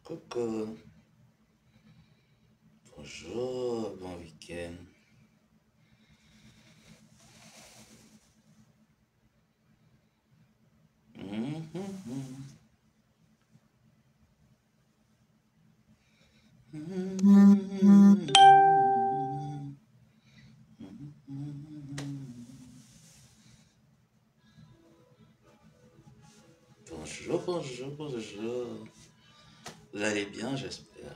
Coucou, bonjour, bon week-end. Bonjour, bonjour, bonjour. Vous allez bien, j'espère.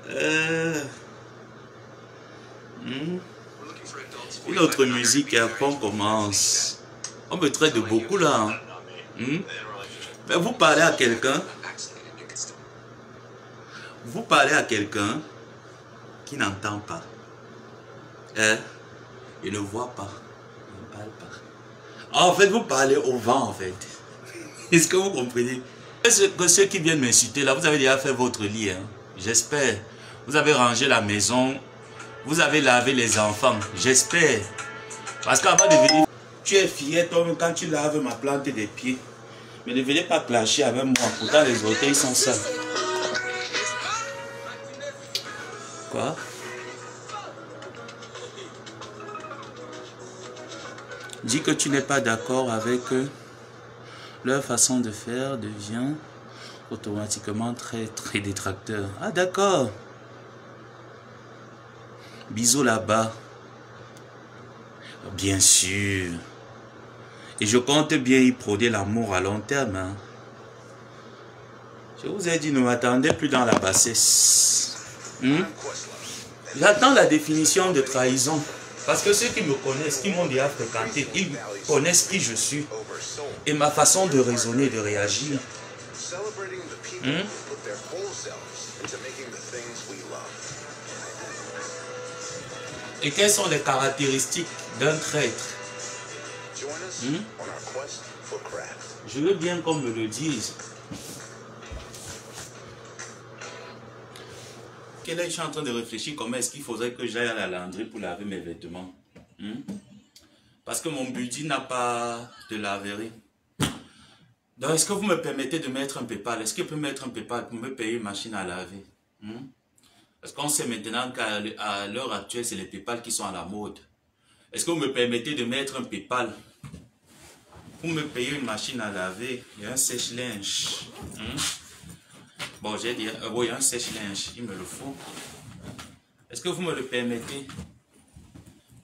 Euh, Une autre musique et après on commence. On me traite de beaucoup là. Mais vous parlez à quelqu'un. Vous parlez à quelqu'un qui n'entend pas. Hein? Il ne voit pas. Il ne parle pas. En fait, vous parlez au vent en fait. Est-ce que vous comprenez? Que ceux qui viennent m'insulter là, vous avez déjà fait votre lit. Hein? J'espère. Vous avez rangé la maison. Vous avez lavé les enfants. J'espère. Parce qu'avant de venir, tu es fier toi-même quand tu laves ma plante des pieds. Mais ne venez pas clasher avec moi. Pourtant les orteils sont sales. Quoi? Dis que tu n'es pas d'accord avec leur façon de faire, devient automatiquement très détracteur. Ah d'accord. Bisous là-bas. Bien sûr. Et je compte bien y prôner l'amour à long terme. Hein. Je vous ai dit, ne m'attendez plus dans la bassesse. J'attends la définition de trahison. Parce que ceux qui me connaissent, qui m'ont déjà fréquenté, ils connaissent qui je suis. Et ma façon de raisonner et de réagir. Et quelles sont les caractéristiques d'un traître? Je veux bien qu'on me le dise. Je suis en train de réfléchir comment est-ce qu'il faudrait que j'aille à la lavanderie pour laver mes vêtements. Parce que mon budget n'a pas de laverie. Donc, est-ce que vous me permettez de mettre un PayPal? Est-ce que je peux mettre un PayPal pour me payer une machine à laver? Parce qu'on sait maintenant qu'à l'heure actuelle, c'est les PayPal qui sont à la mode. Est-ce que vous me permettez de mettre un PayPal pour me payer une machine à laver et un sèche-linge? Bon, j'ai dit, oui, un sèche-linge, il me le faut. Est-ce que vous me le permettez?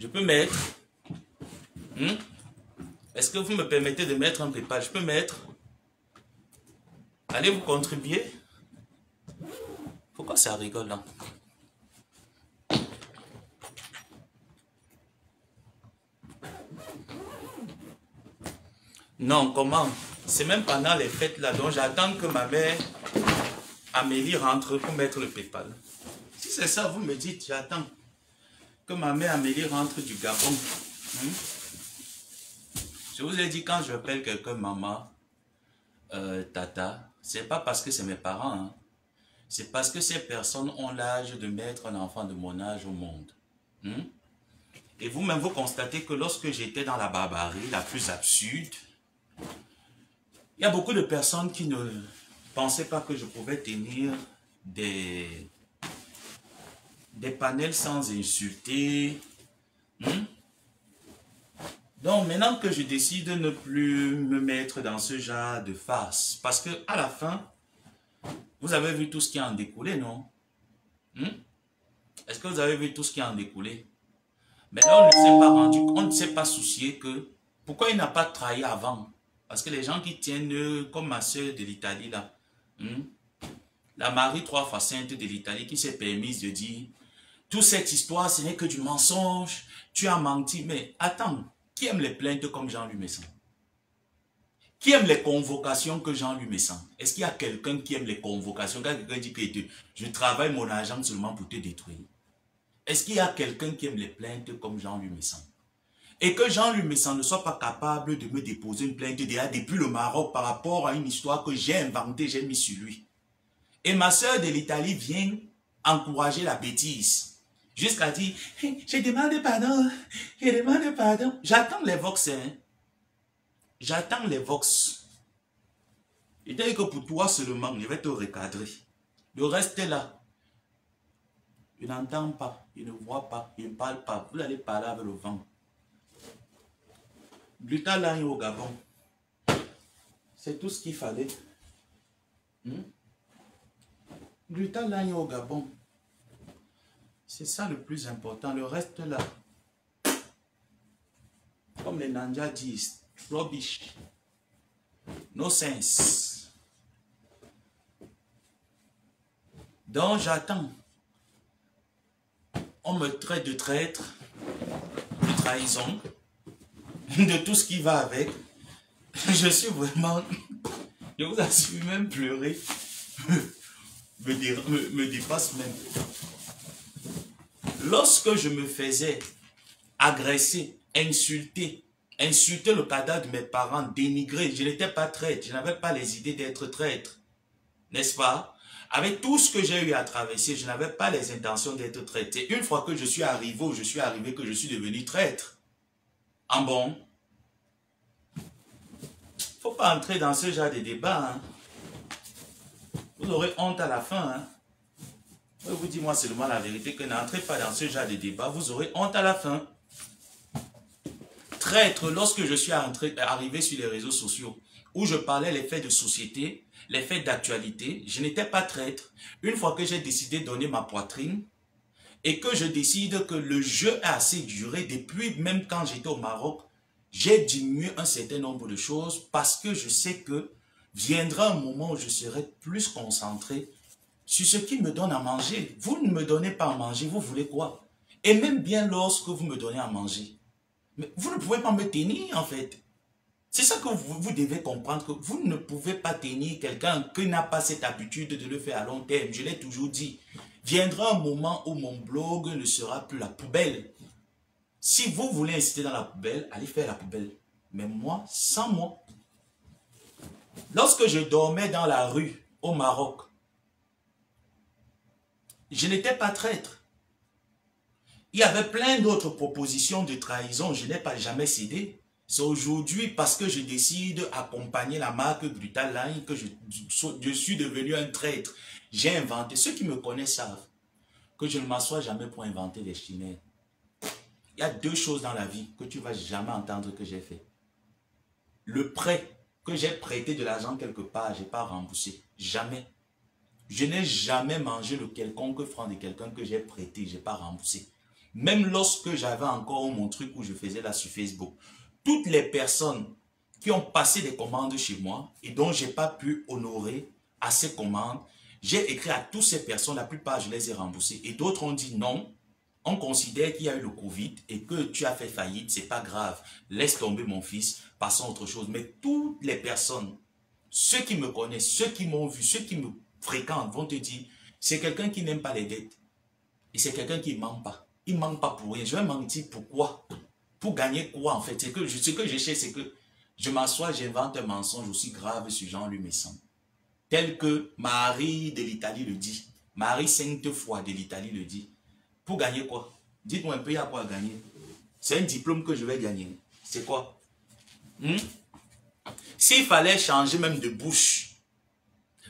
Je peux mettre? Est-ce que vous me permettez de mettre un PayPal? Je peux mettre? Allez vous contribuer? Pourquoi ça rigole là? Non, comment? C'est même pendant les fêtes là, donc j'attends que ma mère Amélie rentre pour mettre le PayPal. Si c'est ça, vous me dites, j'attends que ma mère Amélie rentre du Gabon. Je vous ai dit, quand je appelle quelqu'un maman, tata, c'est pas parce que c'est mes parents, hein. C'est parce que ces personnes ont l'âge de mettre un enfant de mon âge au monde. Et vous-même, vous constatez que lorsque j'étais dans la barbarie la plus absurde, il y a beaucoup de personnes qui ne pensaient pas que je pouvais tenir des panels sans insulter. Donc maintenant que je décide de ne plus me mettre dans ce genre de farce, parce que à la fin, vous avez vu tout ce qui en découlé, non? Est-ce que vous avez vu tout ce qui en découlé? Mais là, on ne s'est pas soucié que pourquoi il n'a pas trahi avant? Parce que les gens qui tiennent, comme ma soeur de l'Italie là, la Marie 3 fois sainte de l'Italie qui s'est permise de dire toute cette histoire ce n'est que du mensonge, tu as menti. Mais attends, qui aime les plaintes comme Jean-Louis Messan? Qui aime les convocations que Jean-Louis Messan? Est-ce qu'il y a quelqu'un qui aime les convocations? Quand quelqu'un dit que je travaille mon argent seulement pour te détruire. Est-ce qu'il y a quelqu'un qui aime les plaintes comme Jean-Louis Messan? Et que Jean-Louis Messan ne soit pas capable de me déposer une plainte déjà depuis le Maroc par rapport à une histoire que j'ai inventée, j'ai mis sur lui. Et ma soeur de l'Italie vient encourager la bêtise. Jusqu'à dire, je demande pardon, je demande pardon. J'attends les vox. J'attends les vox. Et dès que pour toi seulement, je vais te recadrer. Le reste est là. Je n'entends pas, je ne vois pas, je ne parle pas. Vous allez parler avec le vent. Glutaline au Gabon. C'est tout ce qu'il fallait. Glutaline au Gabon. C'est ça le plus important. Le reste là. Comme les Nanjas disent, rubbish. No sense. Donc j'attends. On me traite de traître, de trahison, de tout ce qui va avec. Je suis vraiment... Je vous assure, même pleurer me dépasse même. Lorsque je me faisais agresser, insulter le cadavre de mes parents, dénigrer, je n'étais pas traître, je n'avais pas les idées d'être traître. N'est-ce pas? Avec tout ce que j'ai eu à traverser, je n'avais pas les intentions d'être traître. C'est une fois que je suis arrivé où je suis arrivé que je suis devenu traître. En bon? Faut pas entrer dans ce genre de débat. Hein. Vous aurez honte à la fin. Hein. Je vous dis moi seulement la vérité que n'entrez pas dans ce genre de débat. Vous aurez honte à la fin. Traître, lorsque je suis arrivé sur les réseaux sociaux, où je parlais les faits de société, les faits d'actualité, je n'étais pas traître. Une fois que j'ai décidé de donner ma poitrine, et que je décide que le jeu a assez duré, depuis même quand j'étais au Maroc, j'ai diminué un certain nombre de choses parce que je sais que viendra un moment où je serai plus concentré sur ce qui me donne à manger. Vous ne me donnez pas à manger, vous voulez quoi? Et même bien lorsque vous me donnez à manger, mais vous ne pouvez pas me tenir en fait. C'est ça que vous devez comprendre, que vous ne pouvez pas tenir quelqu'un qui n'a pas cette habitude de le faire à long terme. Je l'ai toujours dit. Viendra un moment où mon blog ne sera plus la poubelle. Si vous voulez inciter dans la poubelle, allez faire la poubelle. Mais moi, sans moi. Lorsque je dormais dans la rue au Maroc, je n'étais pas traître. Il y avait plein d'autres propositions de trahison, je n'ai pas jamais cédé. C'est aujourd'hui parce que je décide d'accompagner la marque Glutaline que je suis devenu un traître. J'ai inventé, ceux qui me connaissent savent que je ne m'assois jamais pour inventer des chimères. Il y a deux choses dans la vie que tu ne vas jamais entendre que j'ai fait. Le prêt, que j'ai prêté de l'argent quelque part, je n'ai pas remboursé. Jamais. Je n'ai jamais mangé le quelconque franc de quelqu'un que j'ai prêté, je n'ai pas remboursé. Même lorsque j'avais encore mon truc où je faisais là sur Facebook, toutes les personnes qui ont passé des commandes chez moi et dont je n'ai pas pu honorer à ces commandes, j'ai écrit à toutes ces personnes, la plupart je les ai remboursées. Et d'autres ont dit non, on considère qu'il y a eu le Covid et que tu as fait faillite, c'est pas grave, laisse tomber mon fils, passons à autre chose. Mais toutes les personnes, ceux qui me connaissent, ceux qui m'ont vu, ceux qui me fréquentent vont te dire, c'est quelqu'un qui n'aime pas les dettes. Et c'est quelqu'un qui ne ment pas. Il ne ment pas pour rien. Je vais mentir pourquoi? Pour gagner quoi en fait? Ce que je cherche, c'est que je m'assois, j'invente un mensonge aussi grave sur Jean-Louis Messon. Tel que Marie de l'Italie le dit. Marie 5 fois de l'Italie le dit. Pour gagner quoi? Dites-moi un peu, il y a quoi à gagner? C'est un diplôme que je vais gagner. C'est quoi? S'il fallait changer même de bouche,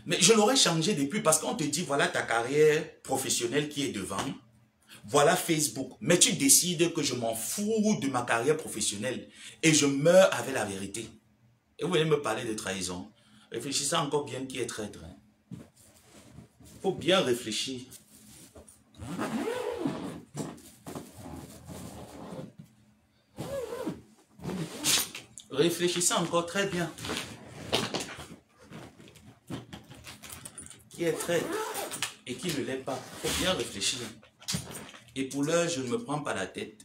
mais je l'aurais changé depuis parce qu'on te dit, voilà ta carrière professionnelle qui est devant. Voilà Facebook. Mais tu décides que je m'en fous de ma carrière professionnelle et je meurs avec la vérité. Et vous voulez me parler de trahison. Réfléchissez encore bien qui est traître. Il faut bien réfléchir. Réfléchissez encore très bien. Qui est traître et qui ne l'est pas. Il faut bien réfléchir. Et pour l'heure, je ne me prends pas la tête.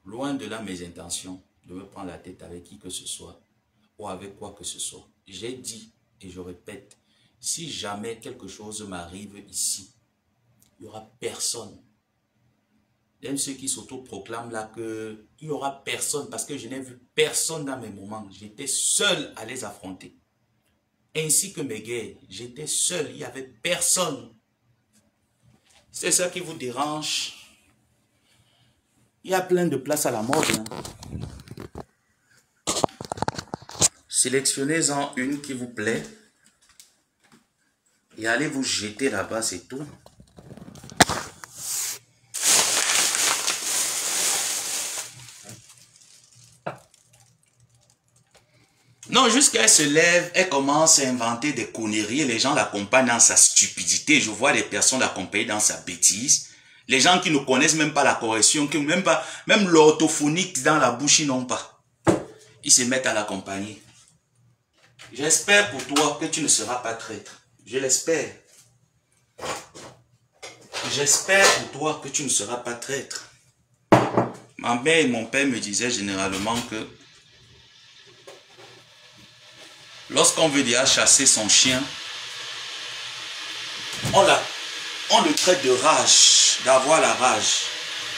Loin de là mes intentions de me prendre la tête avec qui que ce soit ou avec quoi que ce soit. J'ai dit et je répète, si jamais quelque chose m'arrive ici, il n'y aura personne. Même ceux qui s'auto-proclament là qu'il n'y aura personne parce que je n'ai vu personne dans mes moments. J'étais seul à les affronter. Ainsi que mes guerres, j'étais seul, il n'y avait personne. C'est ça qui vous dérange. Il y a plein de places à la mode. Hein. Sélectionnez-en une qui vous plaît. Et allez vous jeter là-bas, c'est tout. Non, jusqu'à elle se lève, elle commence à inventer des conneries et les gens l'accompagnent dans sa stupidité. Je vois des personnes l'accompagner dans sa bêtise. Les gens qui ne connaissent même pas la correction, qui même l'orthophonique dans la bouche, ils n'ont pas. Ils se mettent à l'accompagner. J'espère pour toi que tu ne seras pas traître. Je l'espère. J'espère pour toi que tu ne seras pas traître. Ma mère et mon père me disaient généralement que lorsqu'on veut déjà chasser son chien, on le traite de rage, d'avoir la rage.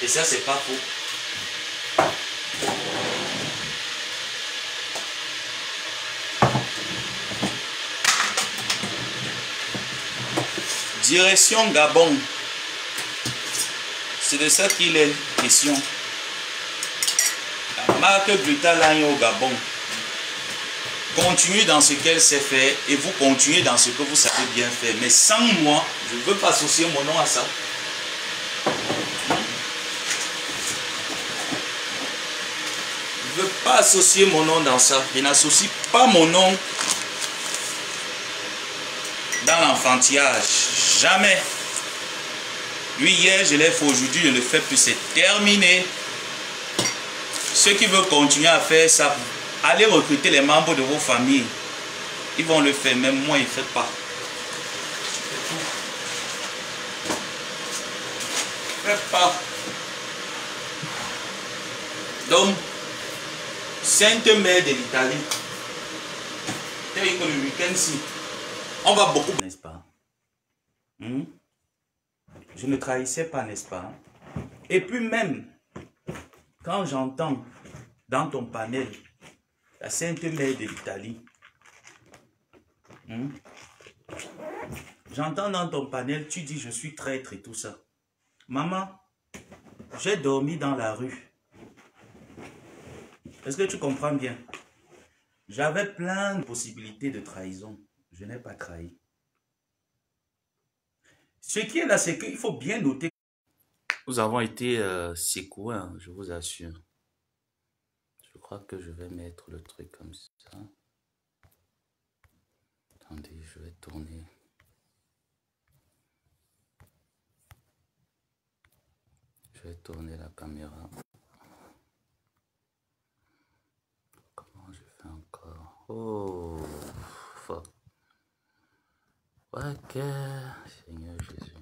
Et ça, c'est pas faux. Direction Gabon. C'est de ça qu'il est question. La marque Brutalagne au Gabon. Continuez dans ce qu'elle sait faire et vous continuez dans ce que vous savez bien faire. Mais sans moi, je ne veux pas associer mon nom à ça. Je ne veux pas associer mon nom dans ça. Je n'associe pas mon nom dans l'enfantillage. Jamais. Lui, hier, je l'ai fait, aujourd'hui, je ne le fais plus. C'est terminé. Ceux qui veulent continuer à faire ça, allez recruter les membres de vos familles. Ils vont le faire, même moi, ils ne font pas. Faites pas. Donc, Sainte Mère de l'Italie. Que le week-end-ci, on va beaucoup, n'est-ce pas? Je ne trahissais pas, n'est-ce pas? Et puis même, quand j'entends dans ton panel la Sainte Mère de l'Italie, j'entends dans ton panel, tu dis je suis traître et tout ça. Maman, j'ai dormi dans la rue. Est-ce que tu comprends bien? J'avais plein de possibilités de trahison. Je n'ai pas trahi. Ce qui est là, c'est qu'il faut bien noter. Nous avons été secoués, hein, je vous assure. Je crois que je vais mettre le truc comme ça. Attendez, je vais tourner. Je vais tourner la caméra. Comment je fais encore? Oh, fuck. Ok, Seigneur Jésus.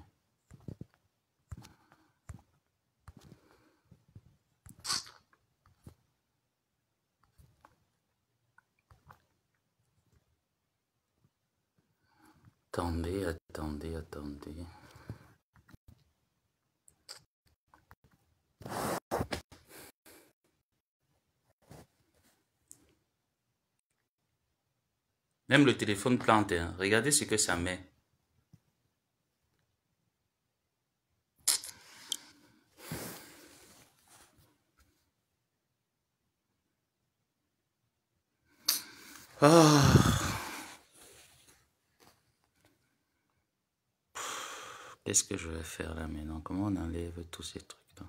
Attendez. Même le téléphone plante, hein. Regardez ce que ça met. Qu'est-ce que je vais faire là maintenant? Comment on enlève tous ces trucs-là?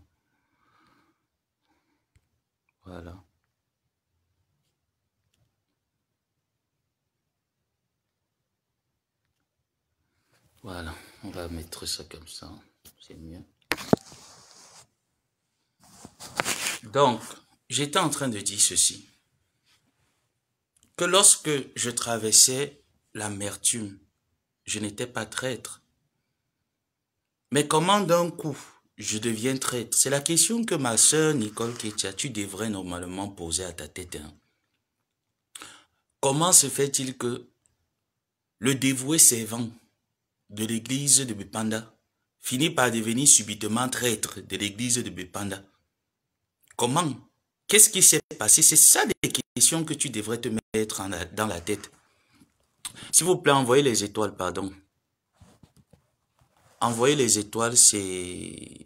Voilà. Voilà, on va mettre ça comme ça. C'est mieux. Donc, j'étais en train de dire ceci. Que lorsque je traversais l'amertume, je n'étais pas traître. Mais comment d'un coup, je deviens traître? C'est la question que ma sœur Nicole Ketia, tu devrais normalement poser à ta tête. Hein. Comment se fait-il que le dévoué servant de l'église de Bepanda finit par devenir subitement traître de l'église de Bepanda? Comment? Qu'est-ce qui s'est passé? C'est ça des questions que tu devrais te mettre dans la tête. S'il vous plaît, envoyez les étoiles, pardon. Envoyer les étoiles, c'est...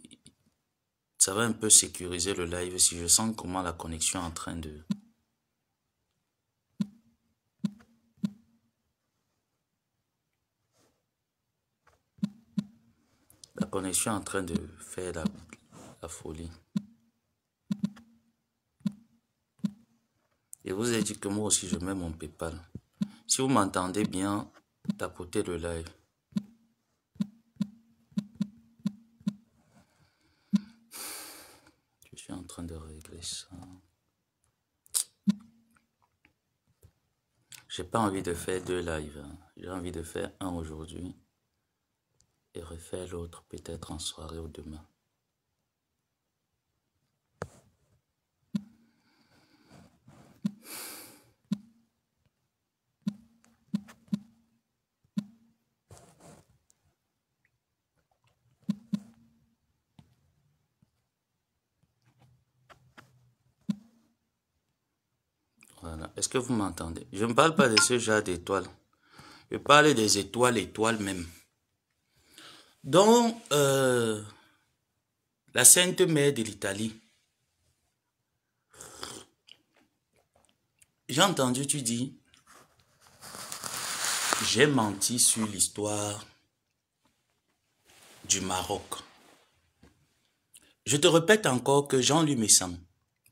Ça va un peu sécuriser le live si je sens comment la connexion est en train de... connexion est en train de faire la folie. Et vous ai dit que moi aussi je mets mon PayPal. Si vous m'entendez bien, tapotez le live. Je suis en train de régler ça. J'ai pas envie de faire 2 lives. J'ai envie de faire un aujourd'hui et refaire l'autre peut-être en soirée ou demain. Voilà. Est-ce que vous m'entendez? Je ne parle pas de ce genre d'étoiles. Je parle des étoiles même. Donc, la Sainte Mère de l'Italie. J'ai entendu, tu dis, j'ai menti sur l'histoire du Maroc. Je te répète encore que Jean-Louis Messan,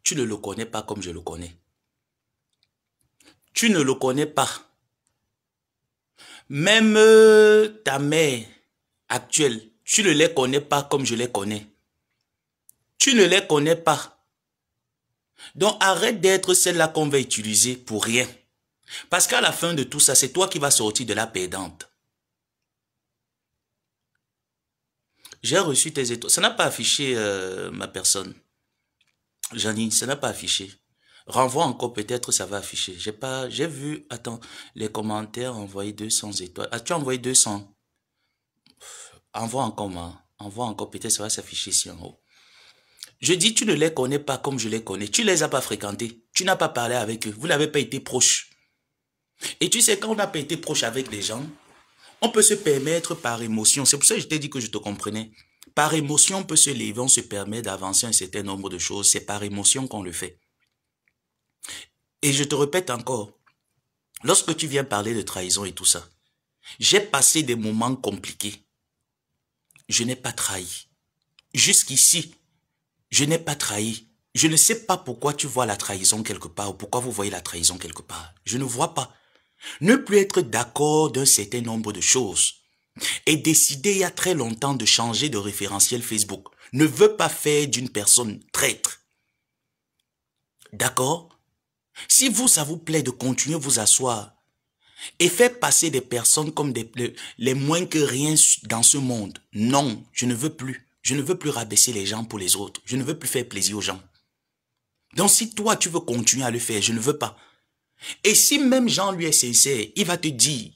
tu ne le connais pas comme je le connais. Tu ne le connais pas. Même ta mère actuelle, tu ne les connais pas comme je les connais. Tu ne les connais pas. Donc arrête d'être celle-là qu'on va utiliser pour rien. Parce qu'à la fin de tout ça, c'est toi qui vas sortir de la perdante. J'ai reçu tes étoiles. Ça n'a pas affiché ma personne. Janine, ça n'a pas affiché. Renvoie encore, peut-être ça va afficher. J'ai vu, attends, les commentaires, envoyer 200 étoiles. Ah, tu as envoyé 200. Envoie encore, envoie encore, peut-être ça va s'afficher ici en haut. Je dis, tu ne les connais pas comme je les connais. Tu ne les as pas fréquentés. Tu n'as pas parlé avec eux. Vous n'avez pas été proche. Et tu sais, quand on n'a pas été proche avec les gens, on peut se permettre par émotion. C'est pour ça que je t'ai dit que je te comprenais. Par émotion, on peut se lever, on se permet d'avancer un certain nombre de choses. C'est par émotion qu'on le fait. Et je te répète encore, lorsque tu viens parler de trahison et tout ça, j'ai passé des moments compliqués. Je n'ai pas trahi. Jusqu'ici, je n'ai pas trahi. Je ne sais pas pourquoi tu vois la trahison quelque part ou pourquoi vous voyez la trahison quelque part. Je ne vois pas. Ne plus être d'accord d'un certain nombre de choses et décider il y a très longtemps de changer de référentiel Facebook ne veut pas faire d'une personne traître. D'accord? Si vous, ça vous plaît de continuer à vous asseoir et faire passer des personnes comme les moins que rien dans ce monde, non, je ne veux plus. Je ne veux plus rabaisser les gens pour les autres. Je ne veux plus faire plaisir aux gens. Donc si toi, tu veux continuer à le faire, je ne veux pas. Et si même Jean lui est sincère, il va te dire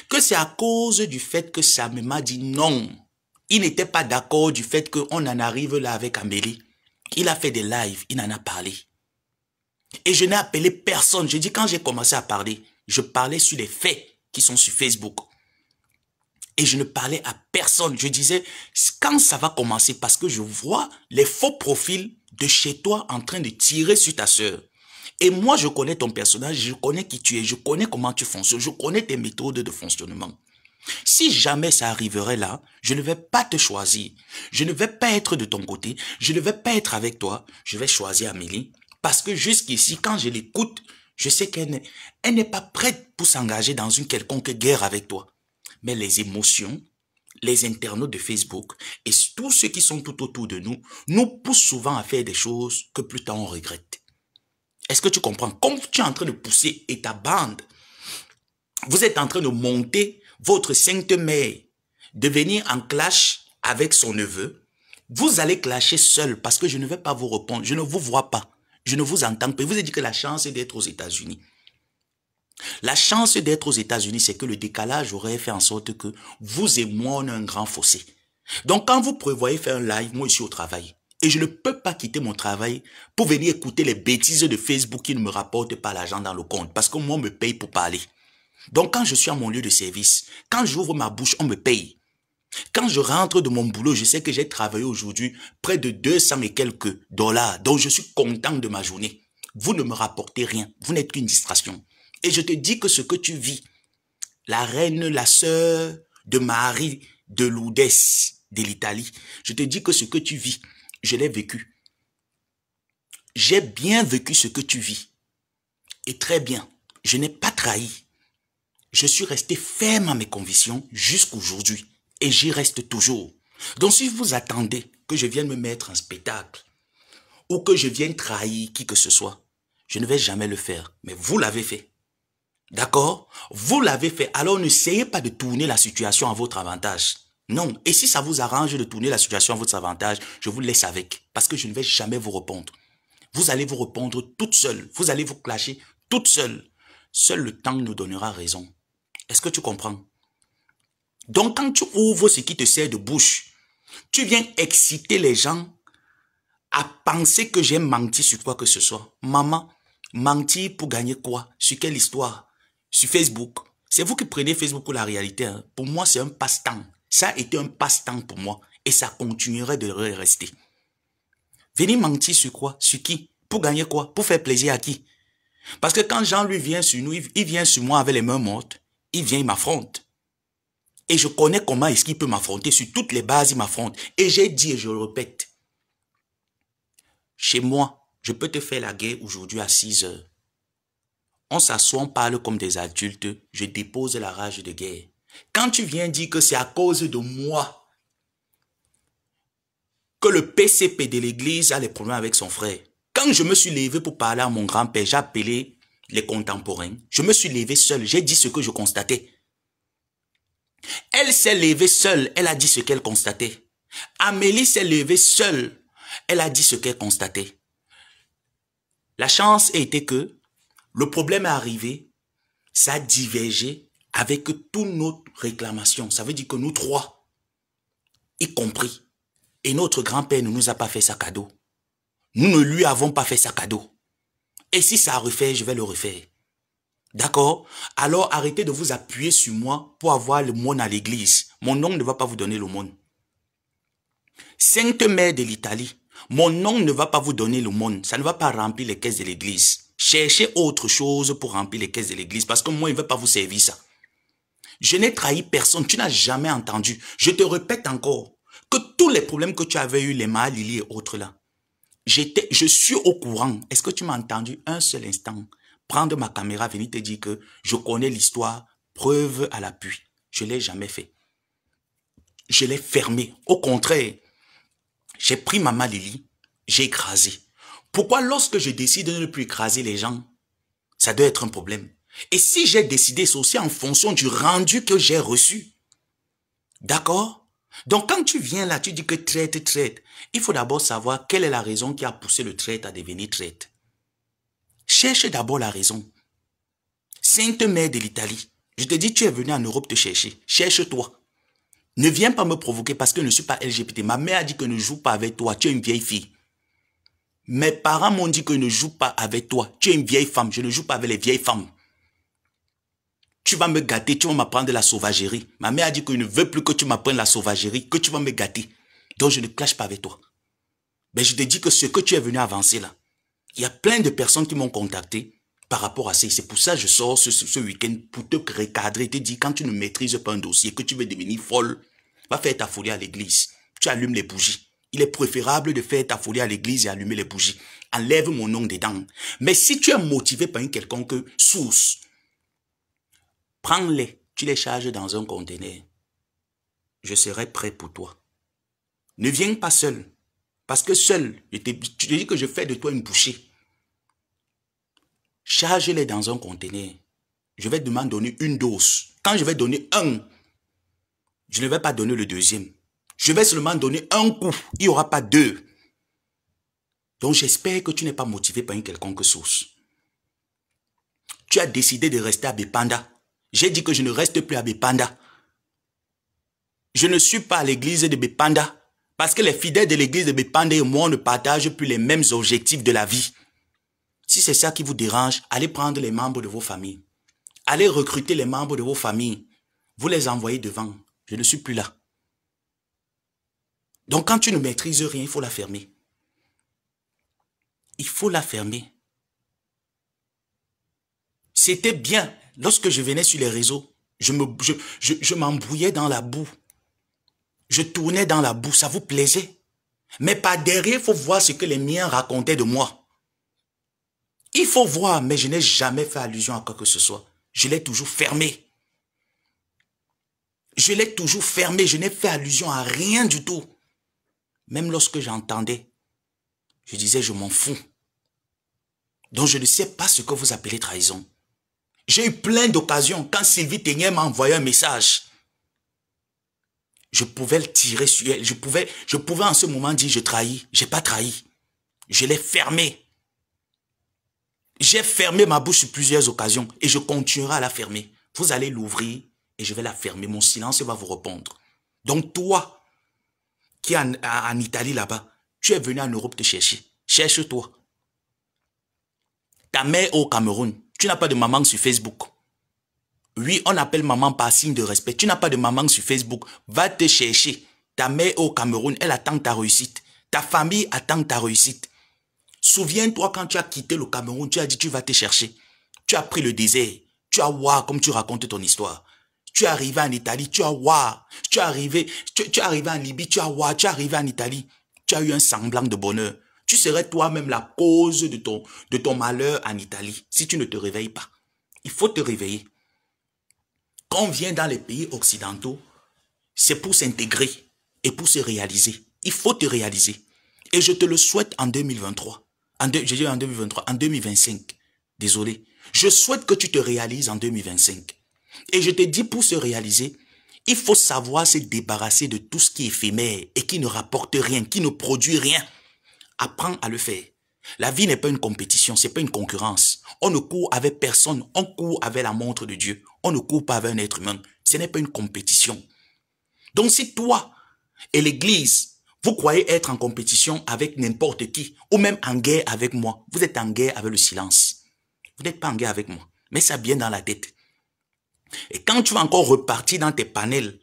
que c'est à cause du fait que Sam m'a dit non. Il n'était pas d'accord du fait qu'on en arrive là avec Amélie. Il a fait des lives, il en a parlé. Et je n'ai appelé personne. Je dis quand j'ai commencé à parler, je parlais sur les faits qui sont sur Facebook. Et je ne parlais à personne. Je disais, quand ça va commencer, parce que je vois les faux profils de chez toi en train de tirer sur ta sœur. Et moi, je connais ton personnage, je connais qui tu es, je connais comment tu fonctionnes, je connais tes méthodes de fonctionnement. Si jamais ça arriverait là, je ne vais pas te choisir. Je ne vais pas être de ton côté, je ne vais pas être avec toi, je vais choisir Amélie. Parce que jusqu'ici, quand je l'écoute, je sais qu'elle n'est pas prête pour s'engager dans une quelconque guerre avec toi. Mais les émotions, les internautes de Facebook et tous ceux qui sont tout autour de nous, nous poussent souvent à faire des choses que plus tard on regrette. Est-ce que tu comprends? Comme tu es en train de pousser et ta bande, vous êtes en train de monter votre sainte mère, de venir en clash avec son neveu, vous allez clasher seul parce que je ne vais pas vous répondre. Je ne vous vois pas. Je ne vous entends pas. Je vous ai dit que la chance est d'être aux États-Unis. La chance d'être aux États-Unis, c'est que le décalage aurait fait en sorte que vous et moi, on a un grand fossé. Donc, quand vous prévoyez faire un live, moi, je suis au travail. Et je ne peux pas quitter mon travail pour venir écouter les bêtises de Facebook qui ne me rapportent pas l'argent dans le compte. Parce que moi, on me paye pour parler. Donc, quand je suis à mon lieu de service, quand j'ouvre ma bouche, on me paye. Quand je rentre de mon boulot, je sais que j'ai travaillé aujourd'hui près de 200 et quelques dollars. Donc, je suis content de ma journée. Vous ne me rapportez rien. Vous n'êtes qu'une distraction. Et je te dis que ce que tu vis, la reine, la sœur de Marie de Lourdes, de l'Italie. Je te dis que ce que tu vis, je l'ai vécu. J'ai bien vécu ce que tu vis. Et très bien, je n'ai pas trahi. Je suis resté ferme à mes convictions jusqu'aujourd'hui. Et j'y reste toujours. Donc si vous attendez que je vienne me mettre en spectacle, ou que je vienne trahir qui que ce soit, je ne vais jamais le faire. Mais vous l'avez fait. D'accord? Vous l'avez fait. Alors n'essayez pas de tourner la situation à votre avantage. Non. Et si ça vous arrange de tourner la situation à votre avantage, je vous laisse avec. Parce que je ne vais jamais vous répondre. Vous allez vous répondre toute seule. Vous allez vous clasher toute seule. Seul le temps nous donnera raison. Est-ce que tu comprends? Donc quand tu ouvres ce qui te sert de bouche, tu viens exciter les gens à penser que j'ai menti sur quoi que ce soit. Maman, mentir pour gagner quoi? Sur quelle histoire? Sur Facebook. C'est vous qui prenez Facebook pour la réalité. Hein. Pour moi, c'est un passe-temps. Ça a été un passe-temps pour moi. Et ça continuerait de rester. Venir mentir sur quoi? Sur qui? Pour gagner quoi? Pour faire plaisir à qui? Parce que quand Jean lui vient sur nous, il vient sur moi avec les mains mortes. Il vient, il m'affronte. Et je connais comment est-ce qu'il peut m'affronter. Sur toutes les bases, il m'affronte. Et j'ai dit et je le répète. Chez moi, je peux te faire la guerre aujourd'hui à 6 heures. On s'assoit, on parle comme des adultes. Je dépose la rage de guerre. Quand tu viens dire que c'est à cause de moi que le PCP de l'église a les problèmes avec son frère. Quand je me suis levé pour parler à mon grand-père, j'ai appelé les contemporains. Je me suis levé seul. J'ai dit ce que je constatais. Elle s'est levée seule. Elle a dit ce qu'elle constatait. Amélie s'est levée seule. Elle a dit ce qu'elle constatait. La chance a été que le problème est arrivé, ça a divergé avec toutes nos réclamations. Ça veut dire que nous trois, y compris, et notre grand-père ne nous a pas fait ça cadeau. Nous ne lui avons pas fait ça cadeau. Et si ça a refait, je vais le refaire. D'accord? Alors arrêtez de vous appuyer sur moi pour avoir le monde à l'église. Mon nom ne va pas vous donner le monde. Sainte Mère de l'Italie, mon nom ne va pas vous donner le monde. Ça ne va pas remplir les caisses de l'église. Cherchez autre chose pour remplir les caisses de l'église parce que moi, il ne veut pas vous servir ça. Je n'ai trahi personne. Tu n'as jamais entendu. Je te répète encore que tous les problèmes que tu avais eu, les Mahalili et autres là, je suis au courant. Est-ce que tu m'as entendu un seul instant prendre ma caméra, venir te dire que je connais l'histoire, preuve à l'appui? Je ne l'ai jamais fait. Je l'ai fermé. Au contraire, j'ai pris Maman Lili, j'ai écrasé. Pourquoi lorsque je décide de ne plus écraser les gens, ça doit être un problème? Et si j'ai décidé, c'est aussi en fonction du rendu que j'ai reçu. D'accord? Donc quand tu viens là, tu dis que traite, il faut d'abord savoir quelle est la raison qui a poussé le traite à devenir traite. Cherche d'abord la raison. Sainte Mère de l'Italie, je te dis, tu es venu en Europe te chercher. Cherche-toi. Ne viens pas me provoquer parce que je ne suis pas LGBT. Ma mère a dit que ne joue pas avec toi, tu es une vieille fille. Mes parents m'ont dit que ne joue pas avec toi, tu es une vieille femme, je ne joue pas avec les vieilles femmes. Tu vas me gâter, tu vas m'apprendre de la sauvagerie. Ma mère a dit que je ne veux plus que tu m'apprennes la sauvagerie, que tu vas me gâter. Donc je ne clash pas avec toi. Mais je te dis que ce que tu es venu avancer là, il y a plein de personnes qui m'ont contacté par rapport à ça. C'est pour ça que je sors ce week-end pour te recadrer, te dire quand tu ne maîtrises pas un dossier, que tu veux devenir folle, va faire ta folie à l'église. Tu allumes les bougies. Il est préférable de faire ta folie à l'église et allumer les bougies. Enlève mon nom dedans. Mais si tu es motivé par une quelconque source, prends-les, tu les charges dans un conteneur. Je serai prêt pour toi. Ne viens pas seul. Parce que seul, tu te dis que je fais de toi une bouchée. Charge-les dans un conteneur. Je vais demander donner une dose. Quand je vais donner un, je ne vais pas donner le deuxième. Je vais seulement donner un coup. Il n'y aura pas deux. Donc j'espère que tu n'es pas motivé par une quelconque source. Tu as décidé de rester à Bepanda. J'ai dit que je ne reste plus à Bepanda. Je ne suis pas à l'église de Bepanda. Parce que les fidèles de l'église de Bepanda et moi ne partagent plus les mêmes objectifs de la vie. Si c'est ça qui vous dérange, allez prendre les membres de vos familles. Allez recruter les membres de vos familles. Vous les envoyez devant. Je ne suis plus là. Donc quand tu ne maîtrises rien, il faut la fermer. Il faut la fermer. C'était bien. Lorsque je venais sur les réseaux, je m'embrouillais dans la boue. Je tournais dans la boue, ça vous plaisait. Mais par derrière, il faut voir ce que les miens racontaient de moi. Il faut voir, mais je n'ai jamais fait allusion à quoi que ce soit. Je l'ai toujours fermé. Je l'ai toujours fermé, je n'ai fait allusion à rien du tout. Même lorsque j'entendais, je disais, je m'en fous. Donc je ne sais pas ce que vous appelez trahison. J'ai eu plein d'occasions. Quand Sylvie Ténier m'a envoyé un message, je pouvais le tirer sur elle. Je pouvais en ce moment dire, je trahis. J'ai pas trahi. Je l'ai fermé. J'ai fermé ma bouche sur plusieurs occasions et je continuerai à la fermer. Vous allez l'ouvrir et je vais la fermer. Mon silence va vous répondre. Donc toi, qui es en Italie là-bas, tu es venu en Europe te chercher. Cherche-toi. Ta mère au Cameroun, tu n'as pas de maman sur Facebook. Oui, on appelle maman par signe de respect. Tu n'as pas de maman sur Facebook. Va te chercher. Ta mère au Cameroun, elle attend ta réussite. Ta famille attend ta réussite. Souviens-toi quand tu as quitté le Cameroun, tu as dit tu vas te chercher. Tu as pris le désert. Tu as voir comme tu racontes ton histoire. Tu es arrivé en Italie, tu as voir. Tu es arrivé en Libye, tu as voir. Tu es arrivé en Italie. Tu as eu un semblant de bonheur. Tu serais toi-même la cause de ton malheur en Italie si tu ne te réveilles pas. Il faut te réveiller. Quand on vient dans les pays occidentaux, c'est pour s'intégrer et pour se réaliser. Il faut te réaliser. Et je te le souhaite en 2023. En 2025. Désolé. Je souhaite que tu te réalises en 2025. Et je te dis, pour se réaliser, il faut savoir se débarrasser de tout ce qui est éphémère et qui ne rapporte rien, qui ne produit rien. Apprends à le faire. La vie n'est pas une compétition, c'est pas une concurrence. On ne court avec personne, on court avec la montre de Dieu. On ne court pas avec un être humain. Ce n'est pas une compétition. Donc si toi et l'église, vous croyez être en compétition avec n'importe qui, ou même en guerre avec moi, vous êtes en guerre avec le silence. Vous n'êtes pas en guerre avec moi. Mets ça bien dans la tête. Et quand tu vas encore repartir dans tes panels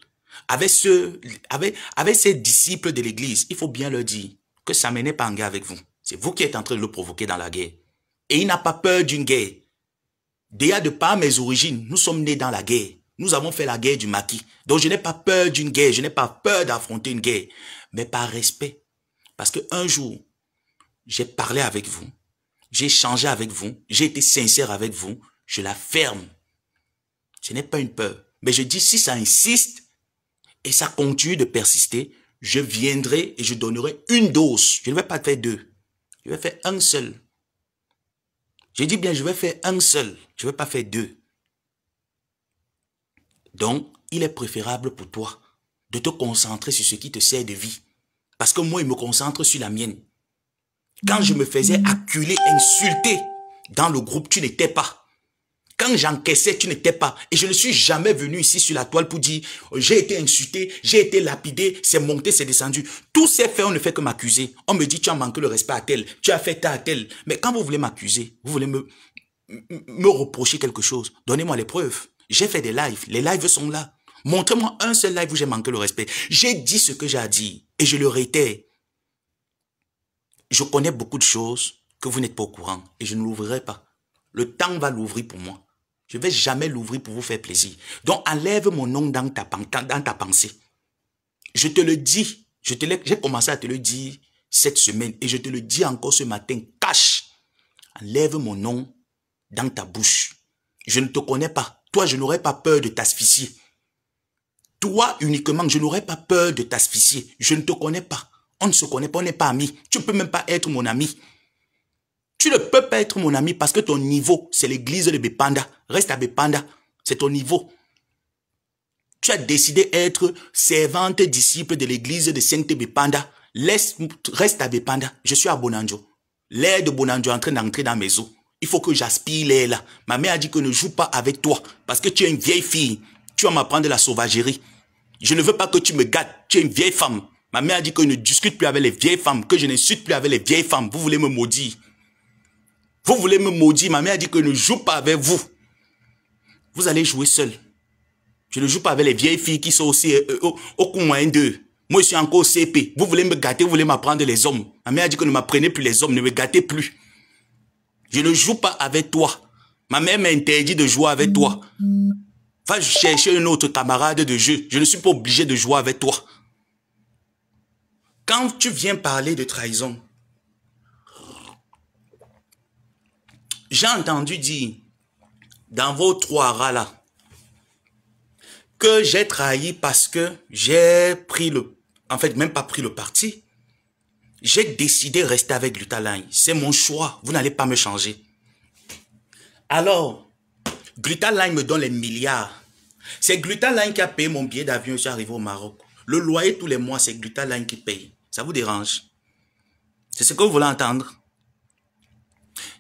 avec ces disciples de l'église, il faut bien leur dire que ça n'est pas en guerre avec vous. C'est vous qui êtes en train de le provoquer dans la guerre. Et il n'a pas peur d'une guerre. Déjà de par mes origines, nous sommes nés dans la guerre. Nous avons fait la guerre du maquis. Donc je n'ai pas peur d'une guerre, je n'ai pas peur d'affronter une guerre. Mais par respect. Parce qu'un jour, j'ai parlé avec vous, j'ai échangé avec vous, j'ai été sincère avec vous, je la ferme. Ce n'est pas une peur. Mais je dis, si ça insiste et ça continue de persister, je viendrai et je donnerai une dose. Je ne vais pas faire deux. Je vais faire un seul. Je dis bien, je vais faire un seul. Je ne vais pas faire deux. Donc, il est préférable pour toi de te concentrer sur ce qui te sert de vie. Parce que moi, il me concentre sur la mienne. Quand je me faisais acculer, insulter dans le groupe, tu n'étais pas. Quand j'encaissais, tu n'étais pas. Et je ne suis jamais venu ici sur la toile pour dire j'ai été insulté, j'ai été lapidé, c'est monté, c'est descendu. Tous ces faits, on ne fait que m'accuser. On me dit tu as manqué le respect à tel, tu as fait ça à tel. Mais quand vous voulez m'accuser, vous voulez me reprocher quelque chose, donnez-moi les preuves. J'ai fait des lives, les lives sont là. Montrez-moi un seul live où j'ai manqué le respect. J'ai dit ce que j'ai à dire et je le réitère. Je connais beaucoup de choses que vous n'êtes pas au courant et je ne l'ouvrirai pas. Le temps va l'ouvrir pour moi. Je ne vais jamais l'ouvrir pour vous faire plaisir. Donc, enlève mon nom dans ta pensée. Je te le dis. J'ai commencé à te le dire cette semaine et je te le dis encore ce matin. Cache. Enlève mon nom dans ta bouche. Je ne te connais pas. Toi, je n'aurais pas peur de t'asphyxier. Toi uniquement, je n'aurais pas peur de t'asphyxier. Je ne te connais pas. On ne se connaît pas, on n'est pas amis. Tu ne peux même pas être mon ami. Tu ne peux pas être mon ami parce que ton niveau, c'est l'église de Bepanda. Reste à Bepanda. C'est ton niveau. Tu as décidé d'être servante disciple de l'église de Sainte Bepanda. Reste à Bepanda. Je suis à Bonanjo. L'air de Bonanjo est en train d'entrer dans mes os. Il faut que j'aspire l'air là. Ma mère a dit que ne joue pas avec toi parce que tu es une vieille fille. Tu vas m'apprendre de la sauvagerie. Je ne veux pas que tu me gâtes. Tu es une vieille femme. Ma mère a dit que je ne discute plus avec les vieilles femmes, que je n'insulte plus avec les vieilles femmes. Vous voulez me maudire. Vous voulez me maudire. Ma mère a dit que je ne joue pas avec vous. Vous allez jouer seul. Je ne joue pas avec les vieilles filles qui sont aussi au coup moyen d'eux. Moi, je suis encore au CP. Vous voulez me gâter, vous voulez m'apprendre les hommes. Ma mère a dit que ne m'apprenez plus les hommes, ne me gâtez plus. Je ne joue pas avec toi. Ma mère m'a interdit de jouer avec toi. Va chercher un autre camarade de jeu. Je ne suis pas obligé de jouer avec toi. Quand tu viens parler de trahison, j'ai entendu dire dans vos 3 rats là que j'ai trahi parce que j'ai pris en fait, même pas pris le parti. J'ai décidé de rester avec Glutaline. C'est mon choix. Vous n'allez pas me changer. Alors, Glutaline me donne les milliards. C'est Glutaline qui a payé mon billet d'avion. Je suis arrivé au Maroc. Le loyer tous les mois, c'est Glutaline qui paye. Ça vous dérange? C'est ce que vous voulez entendre?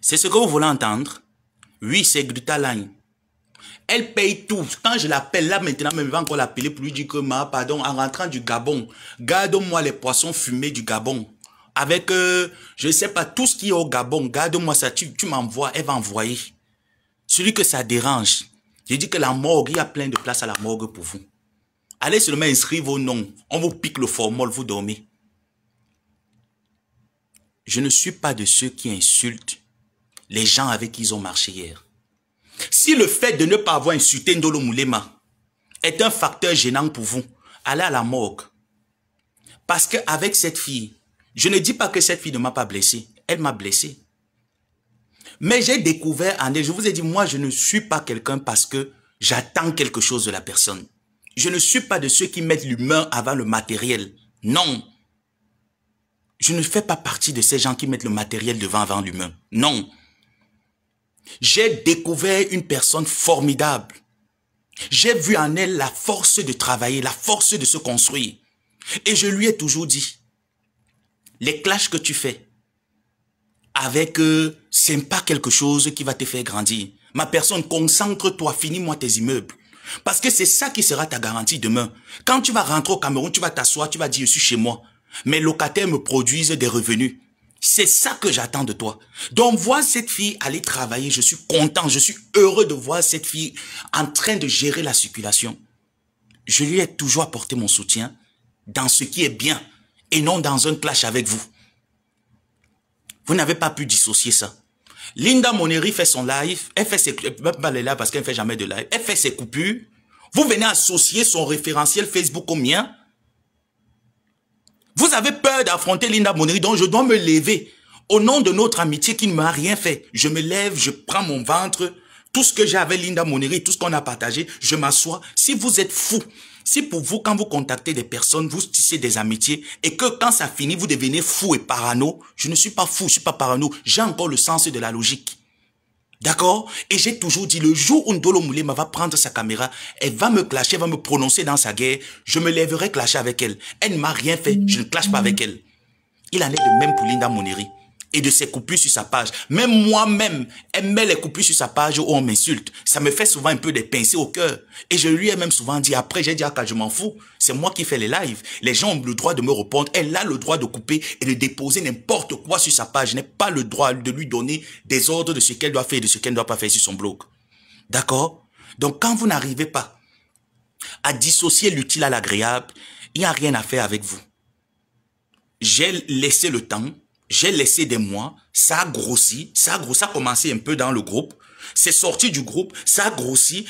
C'est ce que vous voulez entendre? Oui, c'est Glutaline. Elle paye tout. Quand je l'appelle, là maintenant, même je vais encore l'appeler pour lui dire que, pardon, en rentrant du Gabon, garde-moi les poissons fumés du Gabon. Avec, je ne sais pas, tout ce qui est au Gabon, garde-moi ça, tu m'envoies, elle va envoyer. Celui que ça dérange, j'ai dit que la morgue, il y a plein de places à la morgue pour vous. Allez seulement inscrire vos noms, on vous pique le formol, vous dormez. Je ne suis pas de ceux qui insultent les gens avec qui ils ont marché hier. Si le fait de ne pas avoir insulté Ndolo Moulema est un facteur gênant pour vous, allez à la morgue. Parce qu'avec cette fille, je ne dis pas que cette fille ne m'a pas blessé. Elle m'a blessé. Mais j'ai découvert en elle, je vous ai dit, moi je ne suis pas quelqu'un parce que j'attends quelque chose de la personne. Je ne suis pas de ceux qui mettent l'humain avant le matériel. Non. Je ne fais pas partie de ces gens qui mettent le matériel devant avant l'humain. Non. J'ai découvert une personne formidable. J'ai vu en elle la force de travailler, la force de se construire. Et je lui ai toujours dit, les clashs que tu fais avec c'est pas quelque chose qui va te faire grandir. Ma personne, concentre-toi, finis-moi tes immeubles. Parce que c'est ça qui sera ta garantie demain. Quand tu vas rentrer au Cameroun, tu vas t'asseoir, tu vas dire, je suis chez moi. Mes locataires me produisent des revenus. C'est ça que j'attends de toi. Donc, voir cette fille aller travailler, je suis content, je suis heureux de voir cette fille en train de gérer la circulation. Je lui ai toujours apporté mon soutien dans ce qui est bien et non dans un clash avec vous. Vous n'avez pas pu dissocier ça. Linda Moneri fait son live, elle fait ses... pas les lives parce qu'elle ne fait jamais de live. Elle fait ses coupures. Vous venez associer son référentiel Facebook au mien. Vous avez peur d'affronter Linda Moneri, donc je dois me lever. Au nom de notre amitié qui ne m'a rien fait, je me lève, je prends mon ventre, tout ce que j'ai avec Linda Moneri, tout ce qu'on a partagé, je m'assois. Si vous êtes fou, si pour vous, quand vous contactez des personnes, vous tissez des amitiés, et que quand ça finit, vous devenez fou et parano, je ne suis pas fou, je ne suis pas parano, j'ai encore le sens de la logique. D'accord? Et j'ai toujours dit, le jour où Ndolo Moulema va prendre sa caméra, elle va me clasher, elle va me prononcer dans sa guerre, je me lèverai clasher avec elle. Elle ne m'a rien fait, je ne clash pas avec elle. Il en est de même pour Linda Moneri. Et de ses coupures sur sa page. Même moi-même, elle met les coupures sur sa page où on m'insulte. Ça me fait souvent un peu des pincées au cœur. Et je lui ai même souvent dit, après j'ai dit, ah, je m'en fous. C'est moi qui fais les lives. Les gens ont le droit de me répondre. Elle a le droit de couper et de déposer n'importe quoi sur sa page. Je n'ai pas le droit de lui donner des ordres de ce qu'elle doit faire et de ce qu'elle ne doit pas faire sur son blog. D'accord? Donc quand vous n'arrivez pas à dissocier l'utile à l'agréable, il n'y a rien à faire avec vous. J'ai laissé le temps. J'ai laissé des mois, ça a grossi, ça a commencé un peu dans le groupe, c'est sorti du groupe, ça a grossi,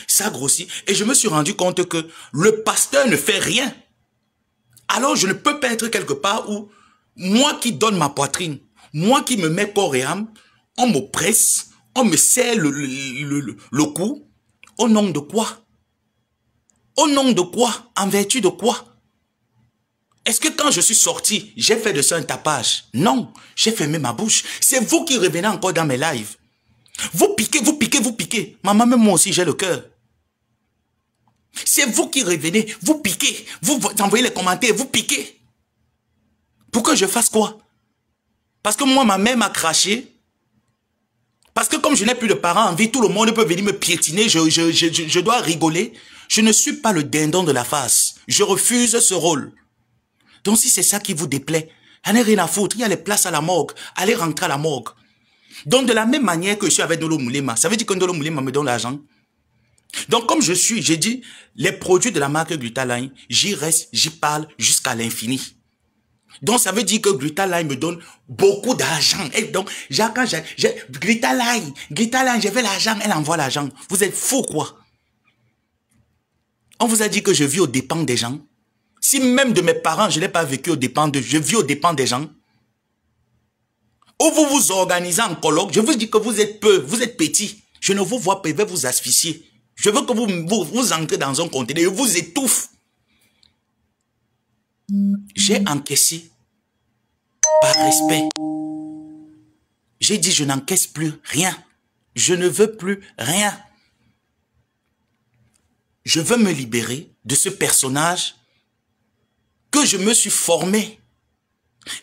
et je me suis rendu compte que le pasteur ne fait rien. Alors je ne peux pas être quelque part où, moi qui donne ma poitrine, moi qui me mets corps et âme, on me presse, on me serre le cou, au nom de quoi? Au nom de quoi? En vertu de quoi? Est-ce que quand je suis sorti, j'ai fait de ça un tapage? Non, j'ai fermé ma bouche. C'est vous qui revenez encore dans mes lives. Vous piquez, vous piquez, vous piquez. Maman, même moi aussi, j'ai le cœur. C'est vous qui revenez, vous piquez. Vous envoyez les commentaires, vous piquez. Pour que je fasse quoi? Parce que moi, ma mère m'a craché. Parce que comme je n'ai plus de parents en vie, tout le monde peut venir me piétiner, je dois rigoler. Je ne suis pas le dindon de la face. Je refuse ce rôle. Donc si c'est ça qui vous déplaît, n'en avez rien à foutre, il y a les places à la morgue, allez rentrer à la morgue. Donc de la même manière que je suis avec Ndolo Moulema, ça veut dire que Ndolo Moulema me donne l'argent. Donc comme je suis, j'ai dit, les produits de la marque Glutaline, j'y reste, j'y parle jusqu'à l'infini. Donc ça veut dire que Glutaline me donne beaucoup d'argent. Et donc, quand Glutaline, je veux l'argent, elle envoie l'argent. Vous êtes fous quoi? On vous a dit que je vis aux dépens des gens. Si même de mes parents, je n'ai pas vécu aux dépens de... Je vis aux dépens des gens. Ou vous vous organisez en colloque, je vous dis que vous êtes peu, vous êtes petit. Je ne vous vois pas, je vais vous asphyxier. Je veux que vous entrez dans un conteneur, je vous étouffe. J'ai encaissé par respect. J'ai dit, je n'encaisse plus rien. Je ne veux plus rien. Je veux me libérer de ce personnage que je me suis formé.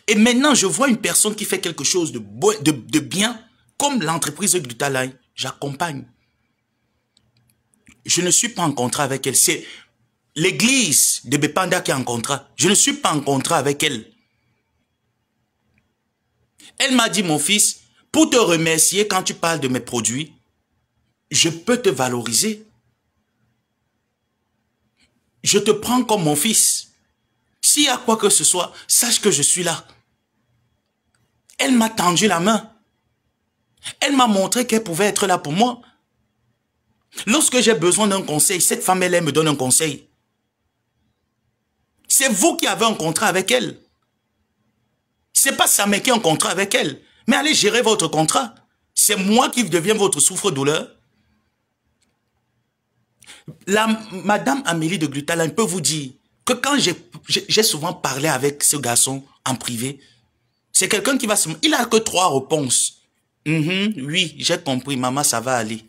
Et maintenant, je vois une personne qui fait quelque chose de bien, comme l'entreprise Glutaline. J'accompagne. Je ne suis pas en contrat avec elle. C'est l'église de Bepanda qui est en contrat. Je ne suis pas en contrat avec elle. Elle m'a dit, mon fils, pour te remercier quand tu parles de mes produits, je peux te valoriser. Je te prends comme mon fils. S'il y a quoi que ce soit, sache que je suis là. Elle m'a tendu la main. Elle m'a montré qu'elle pouvait être là pour moi. Lorsque j'ai besoin d'un conseil, cette femme, elle me donne un conseil. C'est vous qui avez un contrat avec elle. C'est pas Samé qui a un contrat avec elle. Mais allez gérer votre contrat. C'est moi qui deviens votre souffre-douleur. Madame Amélie de Glutaline peut vous dire que quand j'ai souvent parlé avec ce garçon en privé, c'est quelqu'un qui va se... Il n'a que 3 réponses. Oui, j'ai compris, maman, ça va aller.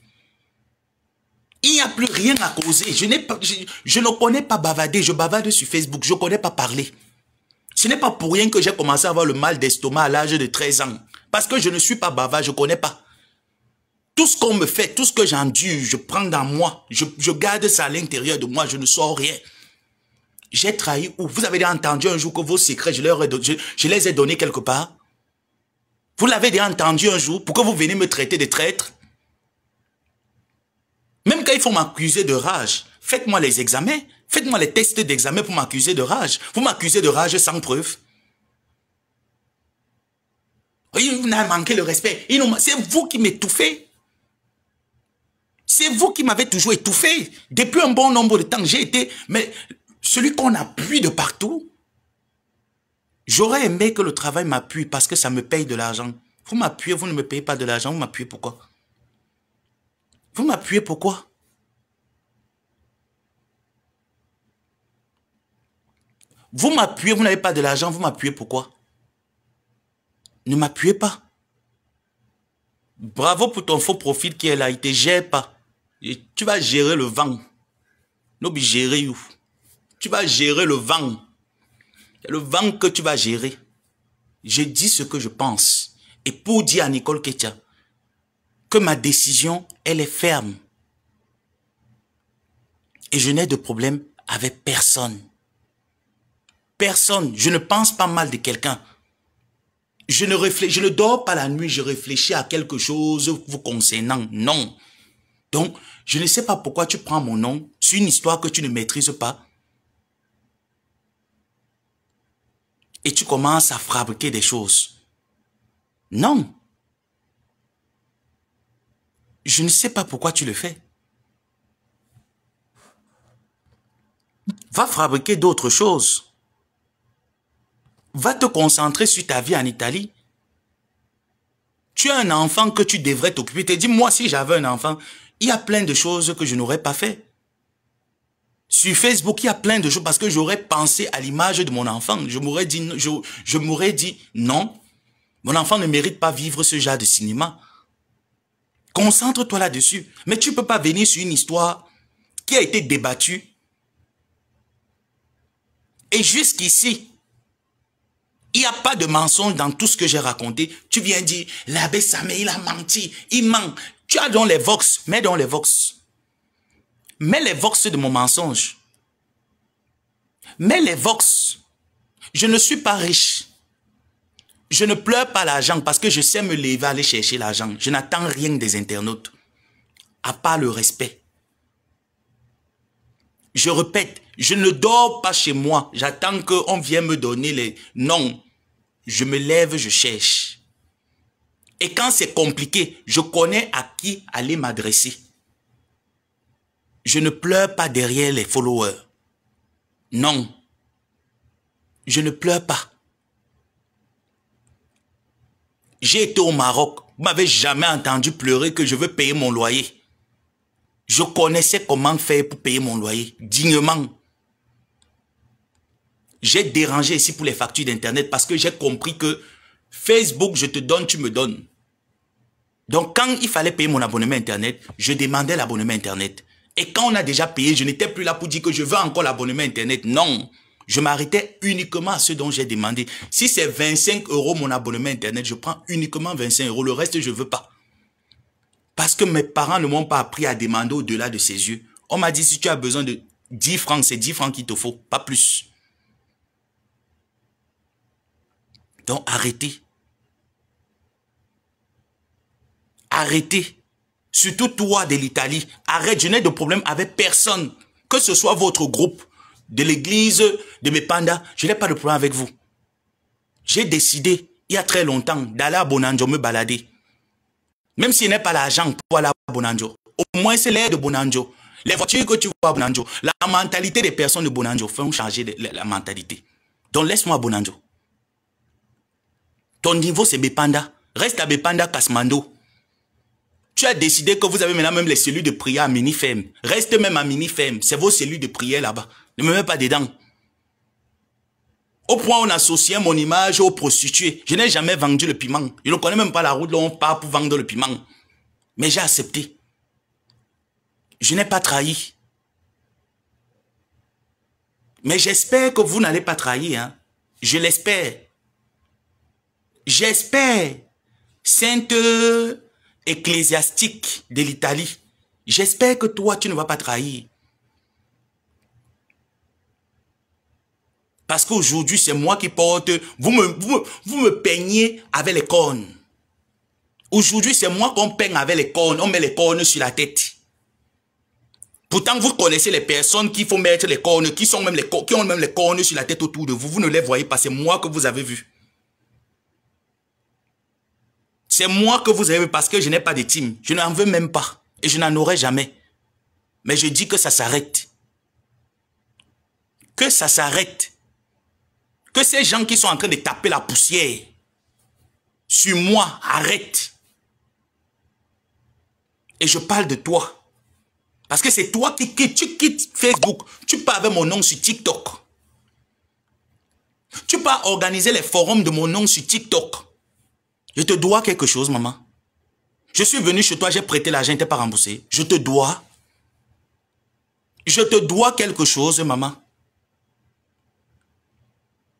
Il n'y a plus rien à causer. Je ne connais pas bavarder. Je bavarde sur Facebook. Je ne connais pas parler. Ce n'est pas pour rien que j'ai commencé à avoir le mal d'estomac à l'âge de 13 ans. Parce que je ne suis pas bavard, je ne connais pas. Tout ce qu'on me fait, tout ce que j'endure, je prends dans moi. Je garde ça à l'intérieur de moi, je ne sors rien. J'ai trahi où? Vous avez déjà entendu un jour que vos secrets, je les ai donnés quelque part? Vous l'avez déjà entendu un jour? Pourquoi vous venez me traiter de traître? Même quand il faut m'accuser de rage, faites-moi les examens. Faites-moi les tests d'examen pour m'accuser de rage. Vous m'accusez de rage sans preuve. Oui, vous n'avez manqué le respect. C'est vous qui m'étouffez. C'est vous qui m'avez toujours étouffé. Depuis un bon nombre de temps, j'ai été... Mais celui qu'on appuie de partout, j'aurais aimé que le travail m'appuie parce que ça me paye de l'argent. Vous m'appuyez, vous ne me payez pas de l'argent. Vous m'appuyez pourquoi? Vous m'appuyez pourquoi? Vous m'appuyez, vous n'avez pas de l'argent, vous m'appuyez pourquoi? Ne m'appuyez pas. Bravo pour ton faux profil qui est là, il ne te gère pas. Et tu vas gérer le vent. N'oublie gérer où? Tu vas gérer le vent. C'est le vent que tu vas gérer. Je dis ce que je pense. Et pour dire à Nicole Ketia que ma décision, elle est ferme. Et je n'ai de problème avec personne. Personne. Je ne pense pas mal de quelqu'un. Je ne dors pas la nuit, je réfléchis à quelque chose vous concernant. Non. Donc, je ne sais pas pourquoi tu prends mon nom sur une histoire que tu ne maîtrises pas. Et tu commences à fabriquer des choses. Non. Je ne sais pas pourquoi tu le fais. Va fabriquer d'autres choses. Va te concentrer sur ta vie en Italie. Tu as un enfant que tu devrais t'occuper. Tu te dis, moi, si j'avais un enfant, il y a plein de choses que je n'aurais pas fait. Sur Facebook, il y a plein de choses parce que j'aurais pensé à l'image de mon enfant. Je m'aurais dit, non, mon enfant ne mérite pas vivre ce genre de cinéma. Concentre-toi là-dessus. Mais tu ne peux pas venir sur une histoire qui a été débattue. Et jusqu'ici, il n'y a pas de mensonge dans tout ce que j'ai raconté. Tu viens dire, l'abbé Samé, il a menti, il ment. Tu as dans les vox, mets dans les vox. Mets les vox de mon mensonge. Mets les vox. Je ne suis pas riche. Je ne pleure pas l'argent parce que je sais me lever aller chercher l'argent. Je n'attends rien des internautes. À part le respect. Je répète, je ne dors pas chez moi. J'attends qu'on vienne me donner les... Non. Je me lève, je cherche. Et quand c'est compliqué, je connais à qui aller m'adresser. Je ne pleure pas derrière les followers. Non. je ne pleure pas. J'ai été au Maroc. Vous m'avez jamais entendu pleurer que je veux payer mon loyer. Je connaissais comment faire pour payer mon loyer dignement. J'ai dérangé ici pour les factures d'Internet parce que j'ai compris que Facebook, je te donne, tu me donnes. Donc, quand il fallait payer mon abonnement Internet, je demandais l'abonnement Internet. Et quand on a déjà payé, je n'étais plus là pour dire que je veux encore l'abonnement Internet. Non, je m'arrêtais uniquement à ce dont j'ai demandé. Si c'est 25 € mon abonnement Internet, je prends uniquement 25 €. Le reste, je ne veux pas. Parce que mes parents ne m'ont pas appris à demander au-delà de ses yeux. On m'a dit, si tu as besoin de 10 francs, c'est 10 francs qu'il te faut, pas plus. Donc, arrêtez. Arrêtez. Surtout toi de l'Italie. Arrête, je n'ai de problème avec personne. Que ce soit votre groupe, de l'église, de mes pandas, je n'ai pas de problème avec vous. J'ai décidé, il y a très longtemps, d'aller à Bonanjo me balader. Même s'il n'est pas l'argent pour aller à Bonanjo. Au moins, c'est l'air de Bonanjo. Les voitures que tu vois à Bonanjo, la mentalité des personnes de Bonanjo font changer la mentalité. Donc, laisse-moi à Bonanjo. Ton niveau, c'est Bepanda. Reste à Bepanda, Kasmando. Tu as décidé que vous avez maintenant même les cellules de prière à Mini-Ferme. Reste même à Mini-Ferme. C'est vos cellules de prière là-bas. Ne me mets pas dedans. Au point où on associait mon image aux prostituées. Je n'ai jamais vendu le piment. Je ne connais même pas la route là où on part pour vendre le piment. Mais j'ai accepté. Je n'ai pas trahi. Mais j'espère que vous n'allez pas trahir. Hein. Je l'espère. J'espère. Sainte ecclésiastique de l'Italie. J'espère que toi, tu ne vas pas trahir. Parce qu'aujourd'hui, c'est moi qui porte... Vous me peignez avec les cornes. Aujourd'hui, c'est moi qu'on peigne avec les cornes. On met les cornes sur la tête. Pourtant, vous connaissez les personnes qui font mettre les cornes, qui ont même les cornes sur la tête autour de vous. Vous ne les voyez pas. C'est moi que vous avez vu. C'est moi que vous avez vu parce que je n'ai pas de team. Je n'en veux même pas. Et je n'en aurai jamais. Mais je dis que ça s'arrête. Que ça s'arrête. Que ces gens qui sont en train de taper la poussière sur moi arrêtent. Et je parle de toi. Parce que c'est toi qui quittes Facebook. Tu pars avec mon nom sur TikTok. Tu pars organiser les forums de mon nom sur TikTok. Je te dois quelque chose, maman. Je suis venu chez toi, j'ai prêté l'argent, tu n'es pas remboursé. Je te dois. Je te dois quelque chose, maman.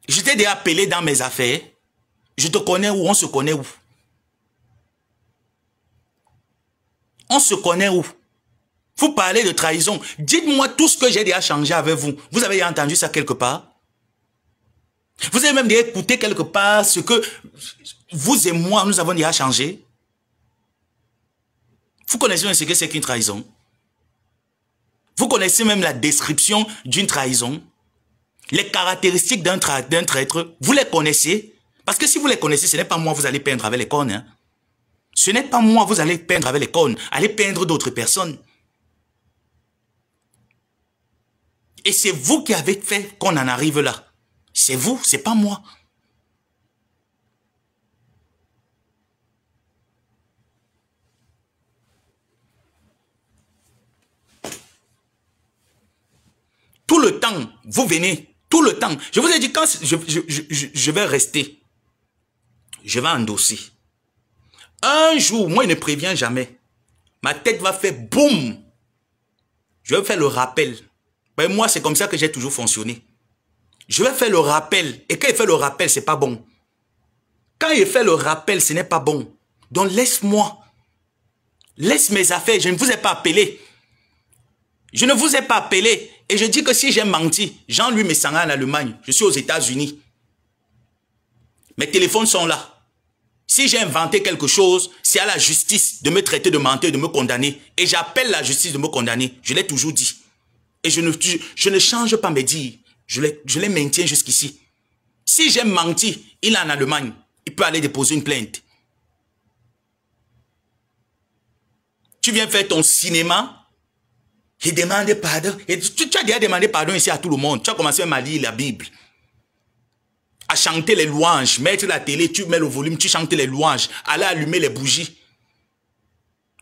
Je t'ai déjà appelé dans mes affaires. Je te connais où? On se connaît où? On se connaît où? Vous parlez de trahison. Dites-moi tout ce que j'ai déjà changé avec vous. Vous avez entendu ça quelque part? Vous avez même déjà écouté quelque part ce que vous et moi, nous avons déjà changé? Vous connaissez ce que c'est qu'une trahison? Vous connaissez même la description d'une trahison? Les caractéristiques d'un traître, vous les connaissez? Parce que si vous les connaissez, ce n'est pas moi, vous allez peindre avec les cornes. Hein? Ce n'est pas moi, vous allez peindre avec les cornes. Allez peindre d'autres personnes. Et c'est vous qui avez fait qu'on en arrive là. C'est vous, c'est pas moi. Tout le temps, vous venez, tout le temps. Je vous ai dit, quand je vais rester, je vais endosser. Un jour, moi, il ne prévient jamais. Ma tête va faire boum. Je vais faire le rappel. Ben, moi, c'est comme ça que j'ai toujours fonctionné. Je vais faire le rappel. Et quand il fait le rappel, c'est pas bon. Quand il fait le rappel, ce n'est pas bon. Donc, laisse-moi. Laisse mes affaires. Je ne vous ai pas appelé. Je ne vous ai pas appelé. Et je dis que si j'ai menti, Jean-Louis Messanga en Allemagne, je suis aux États-Unis. Mes téléphones sont là. Si j'ai inventé quelque chose, c'est à la justice de me traiter de menteur, de me condamner. Et j'appelle la justice de me condamner. Je l'ai toujours dit. Et je ne change pas mes dires. Je les maintiens jusqu'ici. Si j'ai menti, il est en Allemagne. Il peut aller déposer une plainte. Tu viens faire ton cinéma. Il demande pardon. Et tu as déjà demandé pardon ici à tout le monde. Tu as commencé à lire la Bible. à chanter les louanges, mettre la télé, tu mets le volume, tu chantes les louanges, aller allumer les bougies.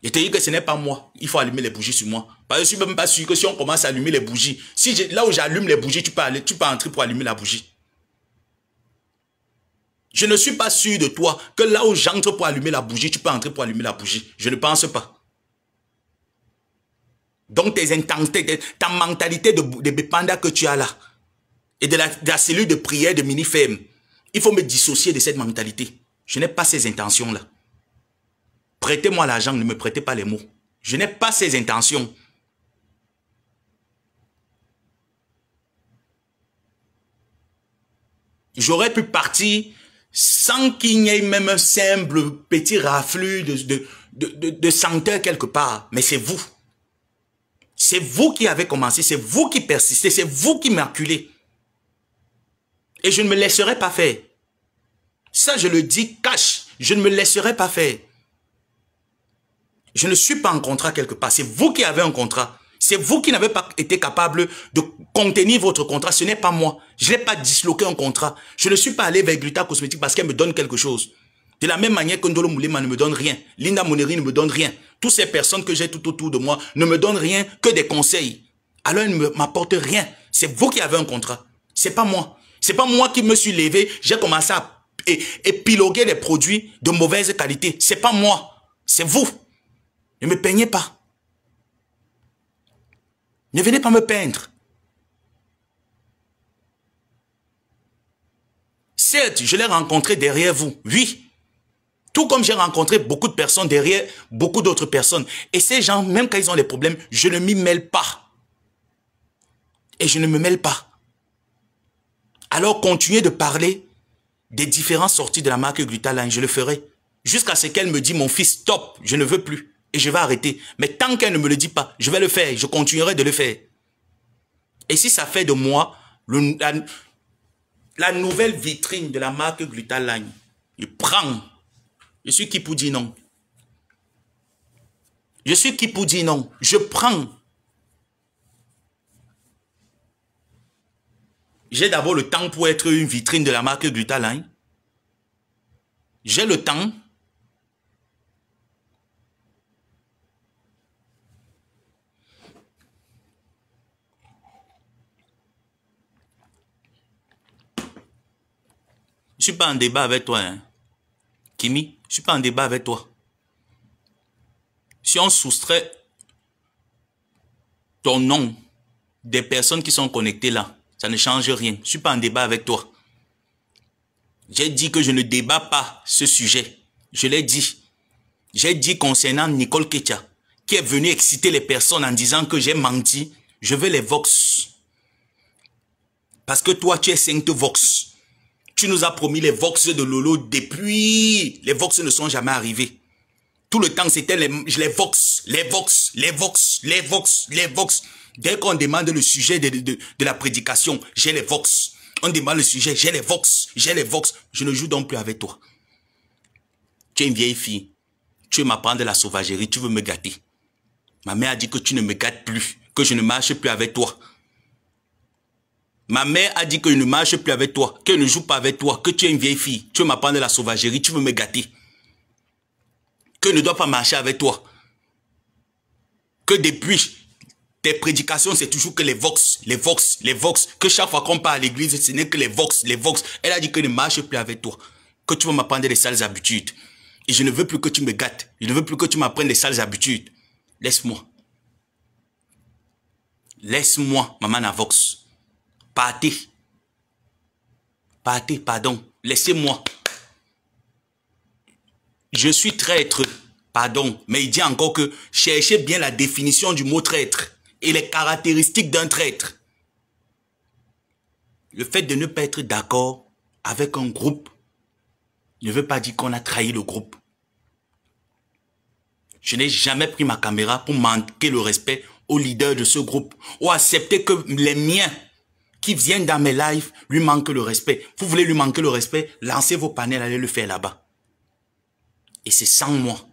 Je te dis que ce n'est pas moi. Il faut allumer les bougies sur moi. Parce que je ne suis même pas sûr que si on commence à allumer les bougies, là où j'allume les bougies, tu peux entrer pour allumer la bougie. Je ne suis pas sûr de toi que là où j'entre pour allumer la bougie, tu peux entrer pour allumer la bougie. Je ne pense pas. Donc ta mentalité de panda que tu as là, et de la cellule de prière de mini-ferme, il faut me dissocier de cette mentalité. Je n'ai pas ces intentions-là. Prêtez-moi l'argent, ne me prêtez pas les mots. Je n'ai pas ces intentions. J'aurais pu partir sans qu'il n'y ait même un simple petit rafflux de senteur quelque part. Mais c'est vous. C'est vous qui avez commencé, c'est vous qui persistez, c'est vous qui m'acculez. Et je ne me laisserai pas faire. Ça, je le dis cash. Je ne me laisserai pas faire. Je ne suis pas en contrat quelque part. C'est vous qui avez un contrat. C'est vous qui n'avez pas été capable de contenir votre contrat. Ce n'est pas moi. Je n'ai pas disloqué un contrat. Je ne suis pas allé vers Gluta Cosmétique parce qu'elle me donne quelque chose. De la même manière que Ndolo Moulema ne me donne rien. Linda Moneri ne me donne rien. Toutes ces personnes que j'ai tout autour de moi ne me donnent rien que des conseils. Alors elles ne m'apportent rien. C'est vous qui avez un contrat. C'est pas moi. C'est pas moi qui me suis levé. J'ai commencé à épiloguer des produits de mauvaise qualité. C'est pas moi. C'est vous. Ne me peignez pas. Ne venez pas me peindre. Certes, je l'ai rencontré derrière vous. Oui. Tout comme j'ai rencontré beaucoup de personnes derrière beaucoup d'autres personnes. Et ces gens, même quand ils ont des problèmes, je ne m'y mêle pas. Et je ne me mêle pas. Alors continuez de parler des différentes sorties de la marque Glutaline. Je le ferai. Jusqu'à ce qu'elle me dise, mon fils, stop, je ne veux plus. Et je vais arrêter. Mais tant qu'elle ne me le dit pas, je vais le faire. Je continuerai de le faire. Et si ça fait de moi la nouvelle vitrine de la marque Glutaline, je prends. Je suis qui pour dire non? Je suis qui pour dire non? Je prends. J'ai d'abord le temps pour être une vitrine de la marque Glutaline. J'ai le temps. Je ne suis pas en débat avec toi, hein. Kimi, je ne suis pas en débat avec toi. Si on soustrait ton nom des personnes qui sont connectées là, ça ne change rien. Je ne suis pas en débat avec toi. J'ai dit que je ne débat pas ce sujet. Je l'ai dit. J'ai dit concernant Nicole Ketia, qui est venue exciter les personnes en disant que j'ai menti. Je veux les Vox. Parce que toi, tu es 5 Vox. Tu nous as promis les Vox de Lolo depuis. Les Vox ne sont jamais arrivés. Tout le temps, c'était les Vox, les Vox, les Vox, les Vox, les Vox. Dès qu'on demande le sujet de la prédication, j'ai les Vox. On demande le sujet, j'ai les Vox, j'ai les Vox. Je ne joue donc plus avec toi. Tu es une vieille fille. Tu veux m'apprendre de la sauvagerie, tu veux me gâter. Ma mère a dit que tu ne me gâtes plus, que je ne marche plus avec toi. Ma mère a dit que je ne marche plus avec toi, que je ne joue pas avec toi, que tu es une vieille fille. Tu veux m'apprendre de la sauvagerie, tu veux me gâter. Que je ne dois pas marcher avec toi. Que depuis tes prédications, c'est toujours que les Vox, les Vox, les Vox. Que chaque fois qu'on part à l'église, ce n'est que les Vox, les Vox. Elle a dit que je ne marche plus avec toi. Que tu veux m'apprendre des sales habitudes. Et je ne veux plus que tu me gâtes. Je ne veux plus que tu m'apprennes des sales habitudes. Laisse-moi. Laisse-moi, maman à Vox. Partez. Partez, pardon. Laissez-moi. Je suis traître. Pardon. Mais il dit encore que cherchez bien la définition du mot traître et les caractéristiques d'un traître. Le fait de ne pas être d'accord avec un groupe ne veut pas dire qu'on a trahi le groupe. Je n'ai jamais pris ma caméra pour manquer le respect au leader de ce groupe ou accepter que les miens qui viennent dans mes lives lui manquent le respect. Vous voulez lui manquer le respect, lancez vos panels, allez le faire là-bas. Et c'est sans moi.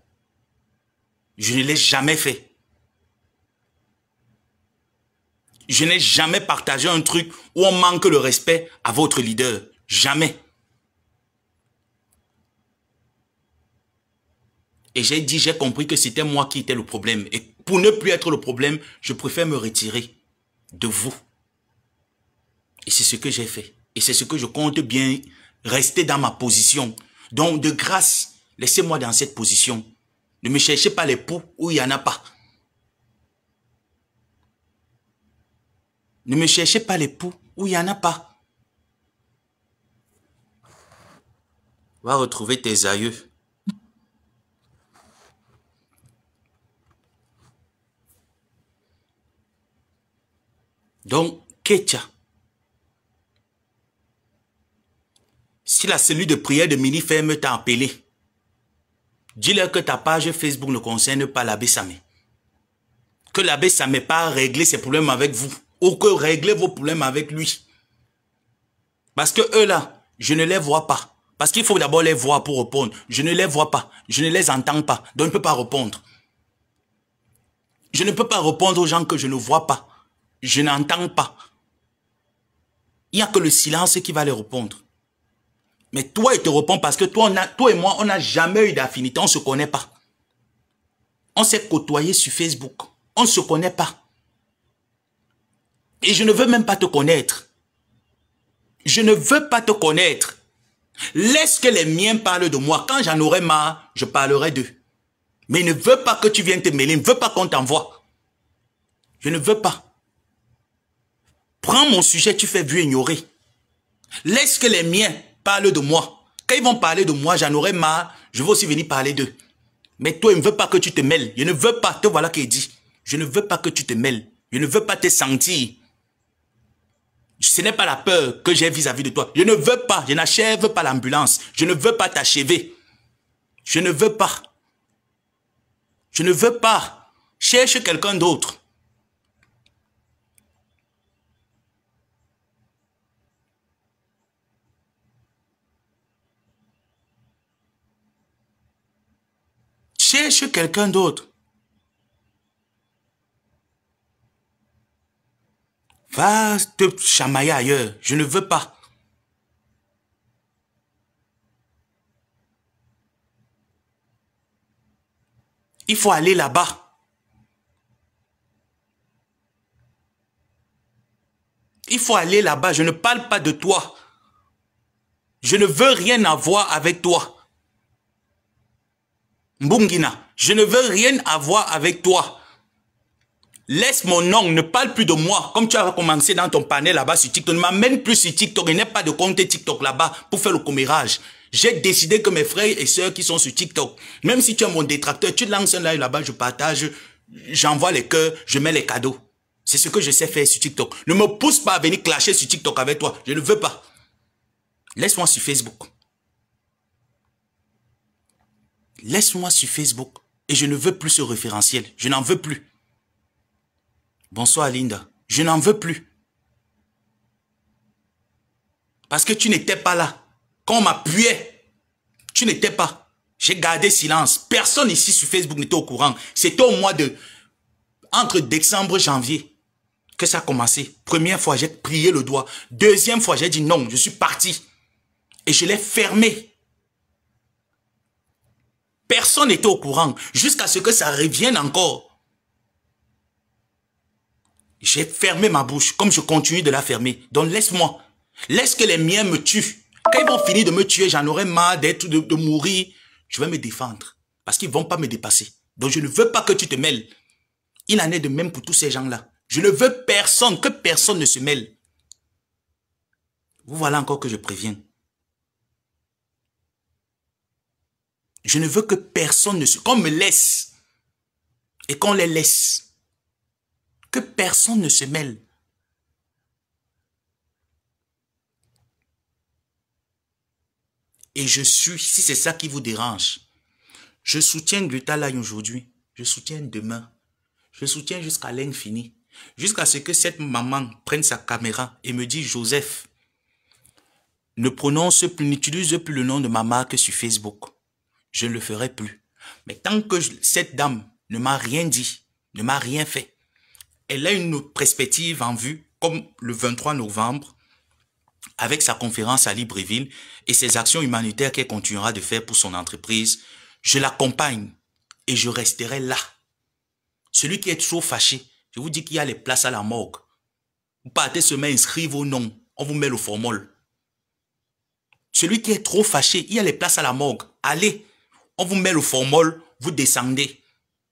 Je ne l'ai jamais fait. Je n'ai jamais partagé un truc où on manque le respect à votre leader. Jamais. Et j'ai dit, j'ai compris que c'était moi qui étais le problème. Et pour ne plus être le problème, je préfère me retirer de vous. Et c'est ce que j'ai fait. Et c'est ce que je compte bien rester dans ma position. Donc, de grâce, laissez-moi dans cette position. Ne me cherchez pas les poux où il n'y en a pas. Ne me cherchez pas les poux où il n'y en a pas. Va retrouver tes aïeux. Donc, Ketia, si la cellule de prière de Mini Ferme t'a appelé, dis-leur que ta page Facebook ne concerne pas l'abbé Samé. Que l'abbé Samé pas régler ses problèmes avec vous. Ou que réglez vos problèmes avec lui. Parce que eux là, je ne les vois pas. Parce qu'il faut d'abord les voir pour répondre. Je ne les vois pas. Je ne les entends pas. Donc je ne peux pas répondre. Je ne peux pas répondre aux gens que je ne vois pas. Je n'entends pas. Il n'y a que le silence qui va les répondre. Mais toi, il te répond parce que toi et moi, on n'a jamais eu d'affinité. On ne se connaît pas. On s'est côtoyé sur Facebook. On ne se connaît pas. Et je ne veux même pas te connaître. Je ne veux pas te connaître. Laisse que les miens parlent de moi. Quand j'en aurai marre, je parlerai d'eux. Mais il ne veut pas que tu viennes te mêler. Il ne veut pas qu'on t'envoie. Je ne veux pas. Prends mon sujet, tu fais vu ignorer. Laisse que les miens parlent de moi. Quand ils vont parler de moi, j'en aurai marre. Je vais aussi venir parler d'eux. Mais toi, il ne veut pas que tu te mêles. Je ne veux pas. Te voilà qui dit. Je ne veux pas que tu te mêles. Je ne veux pas te sentir. Ce n'est pas la peur que j'ai vis-à-vis de toi. Je ne veux pas. Je n'achève pas l'ambulance. Je ne veux pas t'achever. Je ne veux pas. Je ne veux pas. Cherche quelqu'un d'autre. Cherche quelqu'un d'autre. Va te chamailler ailleurs. Je ne veux pas. Il faut aller là-bas. Il faut aller là-bas. Je ne parle pas de toi. Je ne veux rien avoir avec toi. Mbungina, je ne veux rien avoir avec toi. Laisse mon nom, ne parle plus de moi. Comme tu as commencé dans ton panel là-bas sur TikTok, ne m'amène plus sur TikTok. Il n'y a pas de compte TikTok là-bas pour faire le commérage. J'ai décidé que mes frères et sœurs qui sont sur TikTok, même si tu es mon détracteur, tu lances un live là-bas, je partage, j'envoie les cœurs, je mets les cadeaux. C'est ce que je sais faire sur TikTok. Ne me pousse pas à venir clasher sur TikTok avec toi. Je ne veux pas. Laisse-moi sur Facebook. Laisse-moi sur Facebook. Et je ne veux plus ce référentiel. Je n'en veux plus. Bonsoir Linda. Je n'en veux plus. Parce que tu n'étais pas là. Quand on m'appuyait, tu n'étais pas. J'ai gardé silence. Personne ici sur Facebook n'était au courant. C'était au mois de... Entre décembre et janvier que ça a commencé. Première fois, j'ai plié le doigt. Deuxième fois, j'ai dit non, je suis parti. Et je l'ai fermé. Personne n'était au courant. Jusqu'à ce que ça revienne encore. J'ai fermé ma bouche, comme je continue de la fermer. Donc laisse-moi. Laisse que les miens me tuent. Quand ils vont finir de me tuer, j'en aurai marre de mourir. Je vais me défendre. Parce qu'ils ne vont pas me dépasser. Donc je ne veux pas que tu te mêles. Il en est de même pour tous ces gens-là. Je ne veux personne, que personne ne se mêle. Vous voilà encore que je préviens. Je ne veux que personne ne se... Qu'on me laisse. Et qu'on les laisse. Que personne ne se mêle. Et je suis, si c'est ça qui vous dérange, je soutiens Gluta Line aujourd'hui. Je soutiens demain. Je soutiens jusqu'à l'infini. Jusqu'à ce que cette maman prenne sa caméra et me dise, Joseph, ne prononce plus, n'utilise plus le nom de ma marque sur Facebook. Je ne le ferai plus. Mais tant que cette dame ne m'a rien dit, ne m'a rien fait, elle a une perspective en vue, comme le 23 novembre, avec sa conférence à Libreville et ses actions humanitaires qu'elle continuera de faire pour son entreprise. Je l'accompagne. et je resterai là. Celui qui est trop fâché, je vous dis qu'il y a les places à la morgue. Vous partez seulement inscrire vos noms, on vous met le formol. Celui qui est trop fâché, il y a les places à la morgue. Allez, on vous met le formol, vous descendez.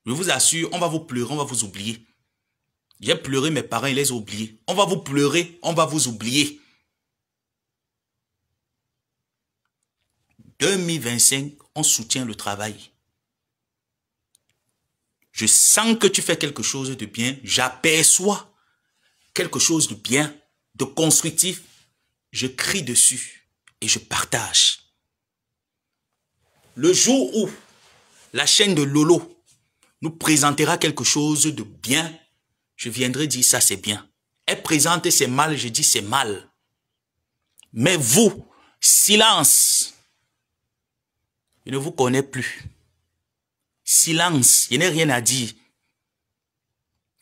Je vous assure, on va vous pleurer, on va vous oublier. J'ai pleuré mes parents, ils les ont oubliés. On va vous pleurer, on va vous oublier. 2025, on soutient le travail. Je sens que tu fais quelque chose de bien. J'aperçois quelque chose de bien, de constructif. Je crie dessus et je partage. Le jour où la chaîne de Lolo nous présentera quelque chose de bien, je viendrai dire ça c'est bien. Elle présente c'est mal, je dis c'est mal. Mais vous, silence. Je ne vous connais plus. Silence, il n'y a rien à dire.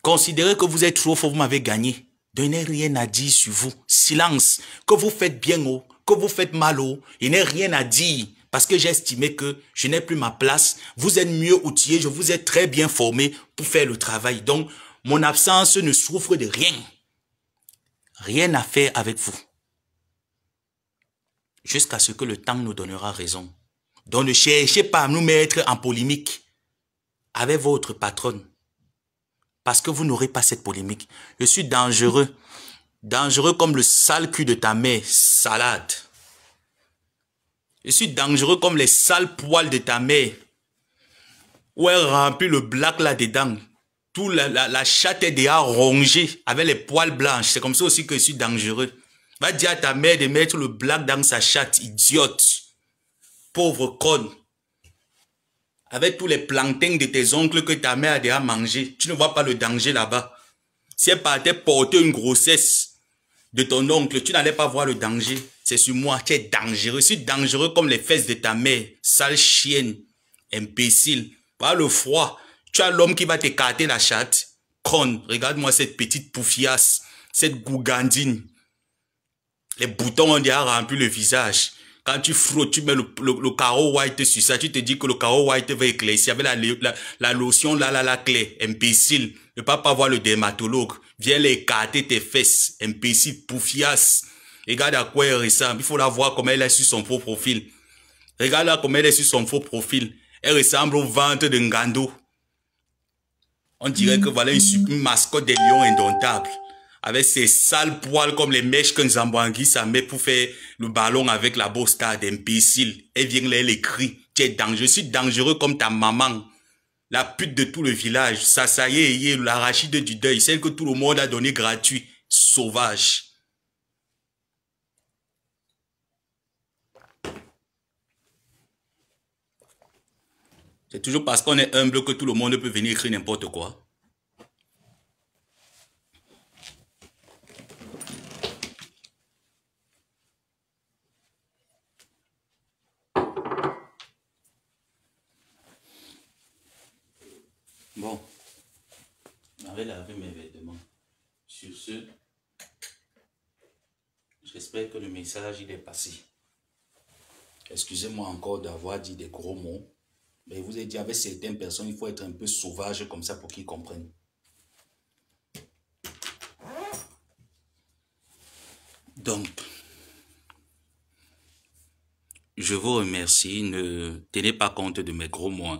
Considérez que vous êtes trop fort, vous m'avez gagné. Je n'ai rien à dire sur vous. Silence. Que vous faites bien, oh, que vous faites mal, oh, il n'y a rien à dire. Parce que j'ai estimé que je n'ai plus ma place. Vous êtes mieux outillés, je vous ai très bien formé pour faire le travail. Donc, mon absence ne souffre de rien. Rien à faire avec vous. Jusqu'à ce que le temps nous donnera raison. Donc, ne cherchez pas à nous mettre en polémique avec votre patronne. Parce que vous n'aurez pas cette polémique. Je suis dangereux. Dangereux comme le sale cul de ta mère, salade. Je suis dangereux comme les sales poils de ta mère. Où elle remplit le black là-dedans. Tout la chatte est déjà rongée avec les poils blanches. C'est comme ça aussi que je suis dangereux. Va dire à ta mère de mettre le black dans sa chatte, idiote. Pauvre conne. Avec tous les plantains de tes oncles que ta mère a déjà mangé. Tu ne vois pas le danger là-bas. Si elle partait porter une grossesse de ton oncle, tu n'allais pas voir le danger. C'est sur moi, tu es dangereux. Je suis dangereux comme les fesses de ta mère. Sale chienne, imbécile. Voilà le froid. Tu as l'homme qui va t'écarter la chatte. Conne, regarde-moi cette petite poufiasse, cette gougandine. Les boutons ont déjà rempli le visage. Quand tu frottes, tu mets le carreau white sur ça, tu te dis que le carreau white va éclaircir avec la lotion la clé. Imbécile. Ne pas voir le dermatologue. Viens l'écarter tes fesses. Imbécile, poufiasse. Regarde à quoi elle ressemble. Il faut la voir comment elle est sur son faux profil. Regarde là comment elle est sur son faux profil. Elle ressemble au ventre de Ngando. On dirait que voilà une mascotte des lions indomptables. Avec ses sales poils comme les mèches que Nzambouangui ça met pour faire le ballon avec la bostade, imbécile. Elle vient là, elle écrit. Tu es dangereux. Je suis dangereux comme ta maman. La pute de tout le village. Sasaye, l'arachide du deuil. Celle que tout le monde a donné gratuit. Sauvage. C'est toujours parce qu'on est humble que tout le monde peut venir écrire n'importe quoi. Bon, j'avais lavé mes vêtements. Sur ce, j'espère que le message il est passé. Excusez-moi encore d'avoir dit des gros mots. Mais je vous ai dit, avec certaines personnes, il faut être un peu sauvage comme ça pour qu'ils comprennent. Donc, je vous remercie. Ne tenez pas compte de mes gros mots.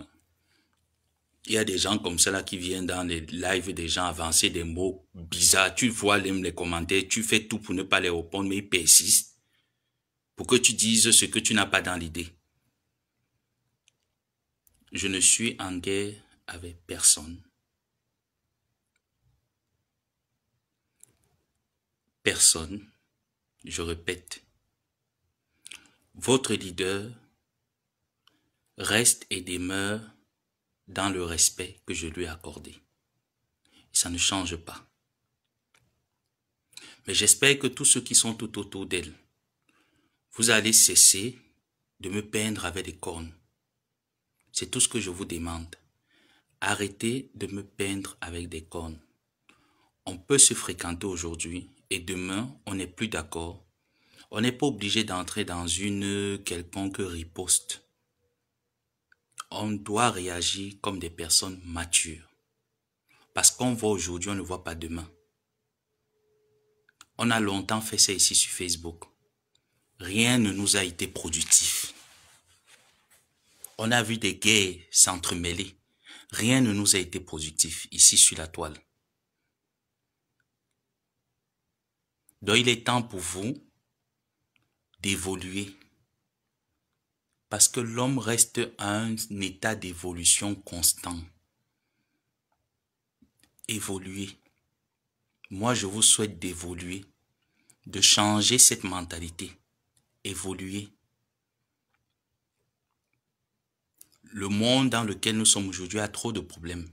Il y a des gens comme ça là qui viennent dans les lives des gens avancer des mots bizarres. Tu vois les commentaires, tu fais tout pour ne pas les répondre, mais ils persistent. Pour que tu dises ce que tu n'as pas dans l'idée. Je ne suis en guerre avec personne. Personne, je répète, votre leader reste et demeure dans le respect que je lui ai accordé. Et ça ne change pas. Mais j'espère que tous ceux qui sont tout autour d'elle, vous allez cesser de me peindre avec des cornes. C'est tout ce que je vous demande. Arrêtez de me peindre avec des cornes. On peut se fréquenter aujourd'hui et demain, on n'est plus d'accord. On n'est pas obligé d'entrer dans une quelconque riposte. On doit réagir comme des personnes matures. Parce qu'on voit aujourd'hui, on ne voit pas demain. On a longtemps fait ça ici sur Facebook. Rien ne nous a été productif. On a vu des guerres s'entremêler. Rien ne nous a été productif ici sur la toile. Donc il est temps pour vous d'évoluer. Parce que l'homme reste à un état d'évolution constant. Évoluer. Moi, je vous souhaite d'évoluer, de changer cette mentalité. Évoluer. Le monde dans lequel nous sommes aujourd'hui a trop de problèmes.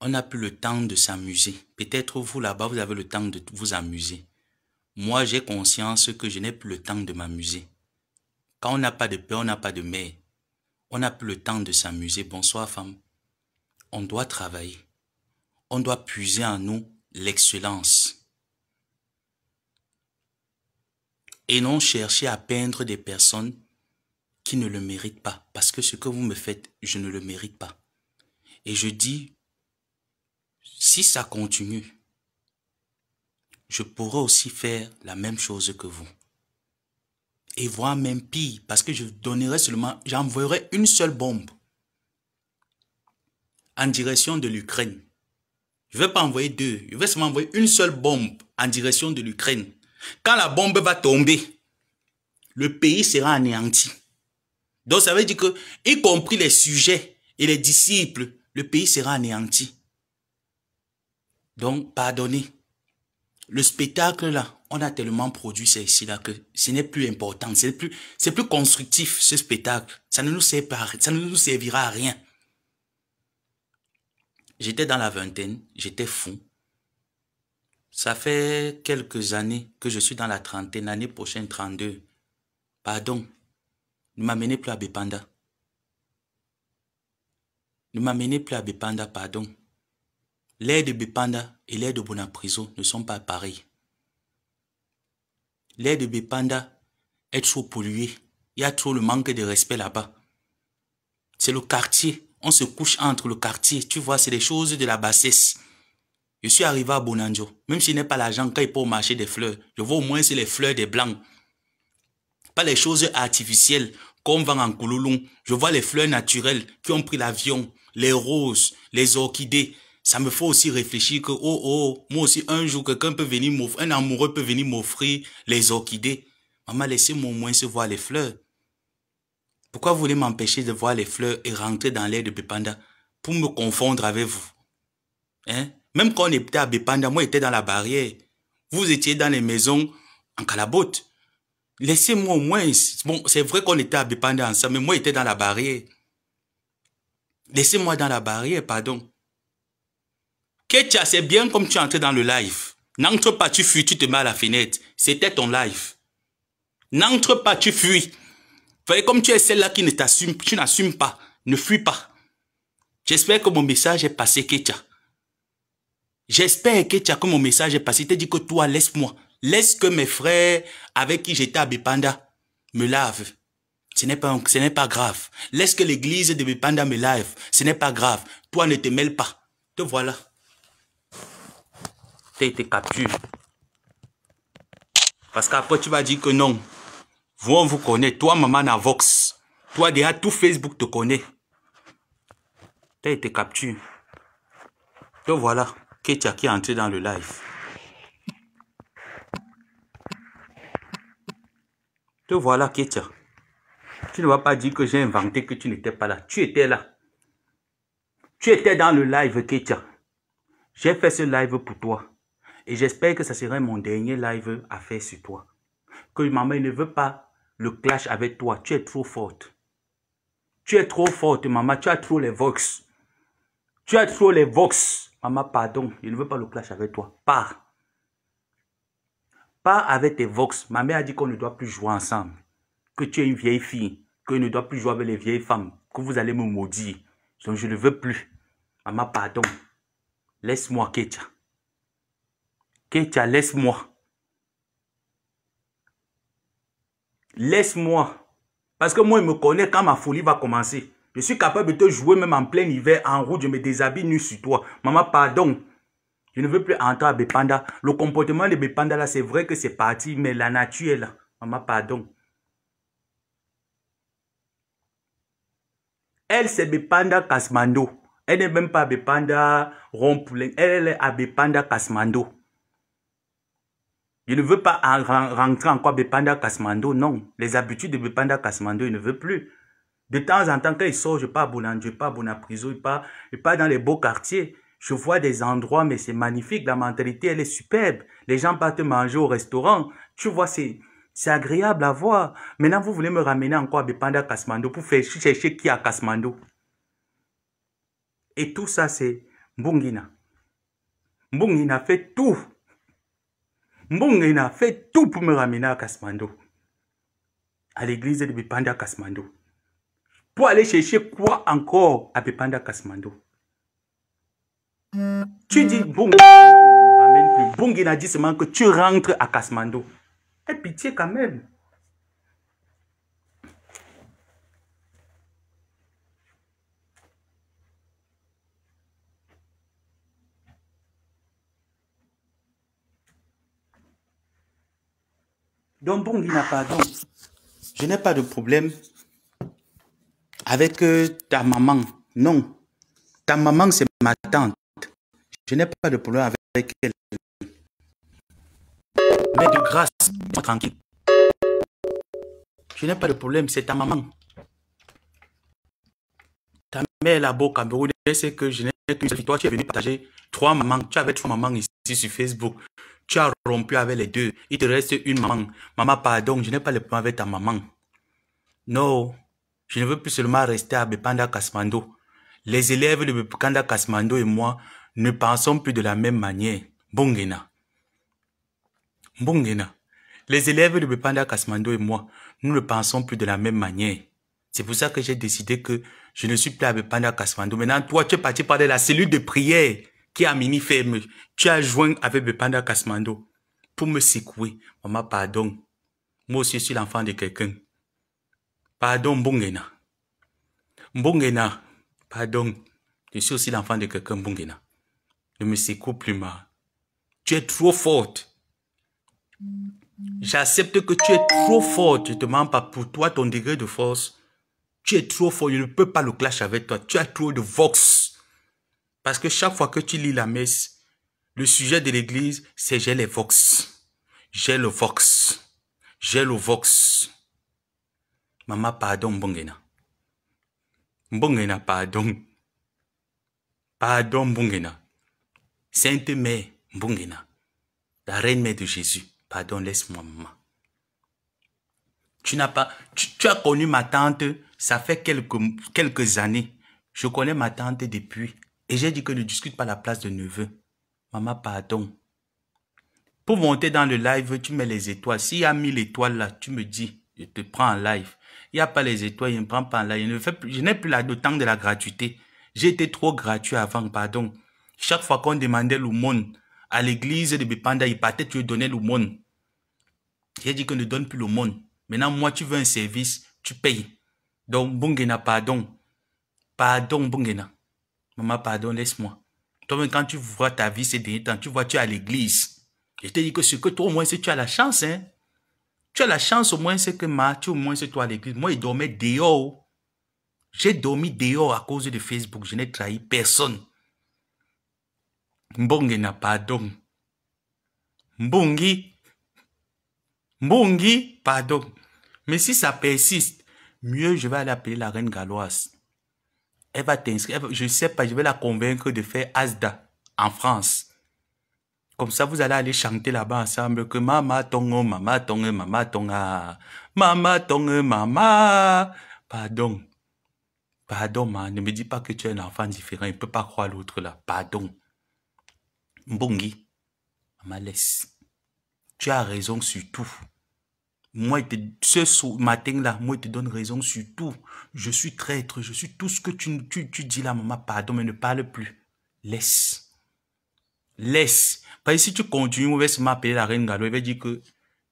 On n'a plus le temps de s'amuser. Peut-être vous là-bas, vous avez le temps de vous amuser. Moi, j'ai conscience que je n'ai plus le temps de m'amuser. Quand on n'a pas de père, on n'a pas de mère. On n'a plus le temps de s'amuser. Bonsoir, femme. On doit travailler. On doit puiser en nous l'excellence. Et non chercher à peindre des personnes qui ne le méritent pas. Parce que ce que vous me faites, je ne le mérite pas. Et je dis, si ça continue, je pourrais aussi faire la même chose que vous. Et voire même pire, parce que je donnerai seulement, j'envoyerai une seule bombe en direction de l'Ukraine. Je ne vais pas envoyer deux, je vais seulement envoyer une seule bombe en direction de l'Ukraine. Quand la bombe va tomber, le pays sera anéanti. Donc ça veut dire que, y compris les sujets et les disciples, le pays sera anéanti. Donc, pardonnez. Le spectacle là, on a tellement produit ça ici là que ce n'est plus important, c'est plus constructif ce spectacle. Ça ne nous sert pas, ça ne nous servira à rien. J'étais dans la vingtaine, j'étais fou. Ça fait quelques années que je suis dans la trentaine, l'année prochaine 32. Pardon, ne m'amenez plus à Bépanda. Ne m'amenez plus à Bépanda, pardon. L'air de Bépanda et l'air de Bonapriso ne sont pas pareils. L'air de Bépanda est trop pollué. Il y a trop le manque de respect là-bas. C'est le quartier. On se couche entre le quartier. Tu vois, c'est des choses de la bassesse. Je suis arrivé à Bonanjo. Même s'il n'est pas l'argent, quand il peut au marché des fleurs, je vois au moins c'est les fleurs des blancs. Pas les choses artificielles qu'on vend en Koulouloum. Je vois les fleurs naturelles qui ont pris l'avion, les roses, les orchidées. Ça me fait aussi réfléchir que, moi aussi, un jour, quelqu'un peut venir m'offrir, un amoureux peut venir m'offrir les orchidées. Maman, laissez-moi au moins se voir les fleurs. Pourquoi vous voulez m'empêcher de voir les fleurs et rentrer dans l'air de Bépanda pour me confondre avec vous? Hein? Même quand on était à Bépanda, moi, j'étais dans la barrière. Vous étiez dans les maisons en calabote. Laissez-moi au moins, bon, c'est vrai qu'on était à Bépanda ensemble, mais moi, j'étais dans la barrière. Laissez-moi dans la barrière, pardon. Ketia, c'est bien comme tu es entré dans le live. N'entre pas, tu fuis, tu te mets à la fenêtre. C'était ton live. N'entre pas, tu fuis. Voyez, comme tu es celle-là qui ne t'assume, tu n'assumes pas. Ne fuis pas. J'espère que mon message est passé, Ketia. J'espère, Ketia, que mon message est passé. Il te dit que toi, laisse-moi. Laisse que mes frères avec qui j'étais à Bépanda me lavent. Ce n'est pas grave. Laisse que l'église de Bépanda me lave. Ce n'est pas grave. Toi, ne te mêle pas. Te voilà. Tu as été capturé. Parce qu'après, tu vas dire que non. Vous, on vous connaît. Toi, maman Navox. Toi, déjà, tout Facebook te connaît. Tu as été capturé. Te voilà. Ketia qui est entré dans le live. Te voilà, Ketia. Tu ne vas pas dire que j'ai inventé que tu n'étais pas là. Tu étais là. Tu étais dans le live, Ketia. J'ai fait ce live pour toi. Et j'espère que ça serait mon dernier live à faire sur toi. Que maman ne veut pas le clash avec toi. Tu es trop forte. Tu es trop forte, maman. Tu as trop les vox. Tu as trop les vox. Maman, pardon. Je ne veux pas le clash avec toi. Pars. Pars avec tes vox. Ma mère a dit qu'on ne doit plus jouer ensemble. Que tu es une vieille fille. Que je ne dois plus jouer avec les vieilles femmes. Que vous allez me maudire. Donc je ne veux plus. Maman, pardon. Laisse-moi, Ketia. Ketia, laisse-moi. Laisse-moi. Parce que moi, il me connaît quand ma folie va commencer. Je suis capable de te jouer même en plein hiver, en route, je me déshabille nu sur toi. Maman, pardon. Je ne veux plus entrer à Bepanda. Le comportement de Bepanda, là, c'est vrai que c'est parti, mais la nature est là. Maman, pardon. Elle, c'est Bepanda Kasmando. Elle n'est même pas Bepanda Rompoulin. Elle est à Bepanda Kasmando. Je ne veux pas rentrer encore Bepanda Kasmando, non. Les habitudes de Bepanda Kasmando, il ne veut plus. De temps en temps, quand il sort, je pars à Boulanger, je pars à Bonapriso, il part dans les beaux quartiers. Je vois des endroits, mais c'est magnifique. La mentalité, elle est superbe. Les gens partent manger au restaurant. Tu vois, c'est agréable à voir. Maintenant, vous voulez me ramener encore à Bepanda Kasmando pour faire chercher qui à Kasmando. Et tout ça, c'est Mbungina. Mbungina fait tout. Mbungina fait tout pour me ramener à Kasmando. À l'église de Bepanda Kasmando. Pour aller chercher quoi encore à Bepanda Kasmando? Tu dis Mbungina, non, ne me ramène plus. Mbungina dit seulement que tu rentres à Kasmando. Aie pitié quand même. Donc Mbungina, pardon. Je n'ai pas de problème avec ta maman. Non. Ta maman, c'est ma tante. Je n'ai pas de problème avec elle. Mais de grâce, moi tranquille. Je n'ai pas de problème, c'est ta maman. Ta mère là-bas au Cameroun, c'est que je n'ai qu'une seule fille. Toi, tu es venu partager 3 mamans. Tu avais 3 mamans ici sur Facebook. Tu as rompu avec les 2. Il te reste une maman. Maman, pardon, je n'ai pas de problème avec ta maman. Non, je ne veux plus seulement rester à Bepanda Kasmando. Les élèves de Bepanda Kasmando et moi ne pensons plus de la même manière. Mbungina. Mbungina. Les élèves de Bepanda Kasmando et moi, nous ne pensons plus de la même manière. C'est pour ça que j'ai décidé que je ne suis plus à Bepanda Kasmando. Maintenant, toi, tu es parti parler de la cellule de prière qui est à Mini-Ferme. Tu as joint avec Bepanda Kasmando pour me secouer. Maman, pardon. Moi aussi, je suis l'enfant de quelqu'un. Pardon, Mbungina. Mbungina. Pardon. Je suis aussi l'enfant de quelqu'un, Mbungina. Ne me secoue plus, ma. Tu es trop forte. J'accepte que tu es trop forte. Je ne te demande pas pour toi ton degré de force. Tu es trop fort. Je ne peux pas le clash avec toi. Tu as trop de vox. Parce que chaque fois que tu lis la messe, le sujet de l'église, c'est j'ai les vox. J'ai le vox. J'ai le vox. Maman, pardon, Mbungina. Mbungina, pardon. Pardon, Mbungina. Sainte Mère, Mbungina. La Reine Mère de Jésus. Pardon, laisse-moi, maman. Tu as connu ma tante, ça fait quelques années. Je connais ma tante depuis. Et j'ai dit que ne discute pas la place de neveu. Maman, pardon. Pour monter dans le live, tu mets les étoiles. S'il y a 1000 étoiles là, tu me dis, je te prends en live. Il n'y a pas les étoiles, je ne prends pas en live. Je n'ai plus le temps de la gratuité. J'ai été trop gratuit avant, pardon. Chaque fois qu'on demandait l'aumône à l'église de Bepanda, il partait, tu lui donnais l'aumône. J'ai dit que ne donne plus l'aumône. Maintenant, moi, tu veux un service, tu payes. Donc, Mbungina, pardon. Pardon, Mbungina. Maman, pardon, laisse-moi. Toi-même, quand tu vois ta vie ces derniers temps, tu vois, tu es à l'église. Je te dis que ce que toi, au moins, c'est tu as la chance, hein. Tu as la chance, au moins, c'est que tu au moins, c'est toi à l'église. Moi, il dormait dehors. J'ai dormi dehors à cause de Facebook. Je n'ai trahi personne. Mbungina, pardon. Mbungi, pardon. Mais si ça persiste, mieux je vais aller appeler la reine galloise. Elle va t'inscrire. Je ne sais pas, je vais la convaincre de faire Asda en France. Comme ça, vous allez aller chanter là-bas ensemble que Mama tongo, Mama tongo, Mama tonga. Mama tongo, Mama. Pardon. Pardon, ma. Ne me dis pas que tu es un enfant différent. Il ne peut pas croire l'autre là. Pardon. Mbungi. Maman, laisse. Tu as raison sur tout. Moi, ce matin-là, moi, je te donne raison sur tout. Je suis traître, je suis tout ce que tu dis là, maman, pardon, mais ne parle plus. Laisse. Laisse. Parce que si tu continues, on va se m'appeler la reine Gallo, elle va dire que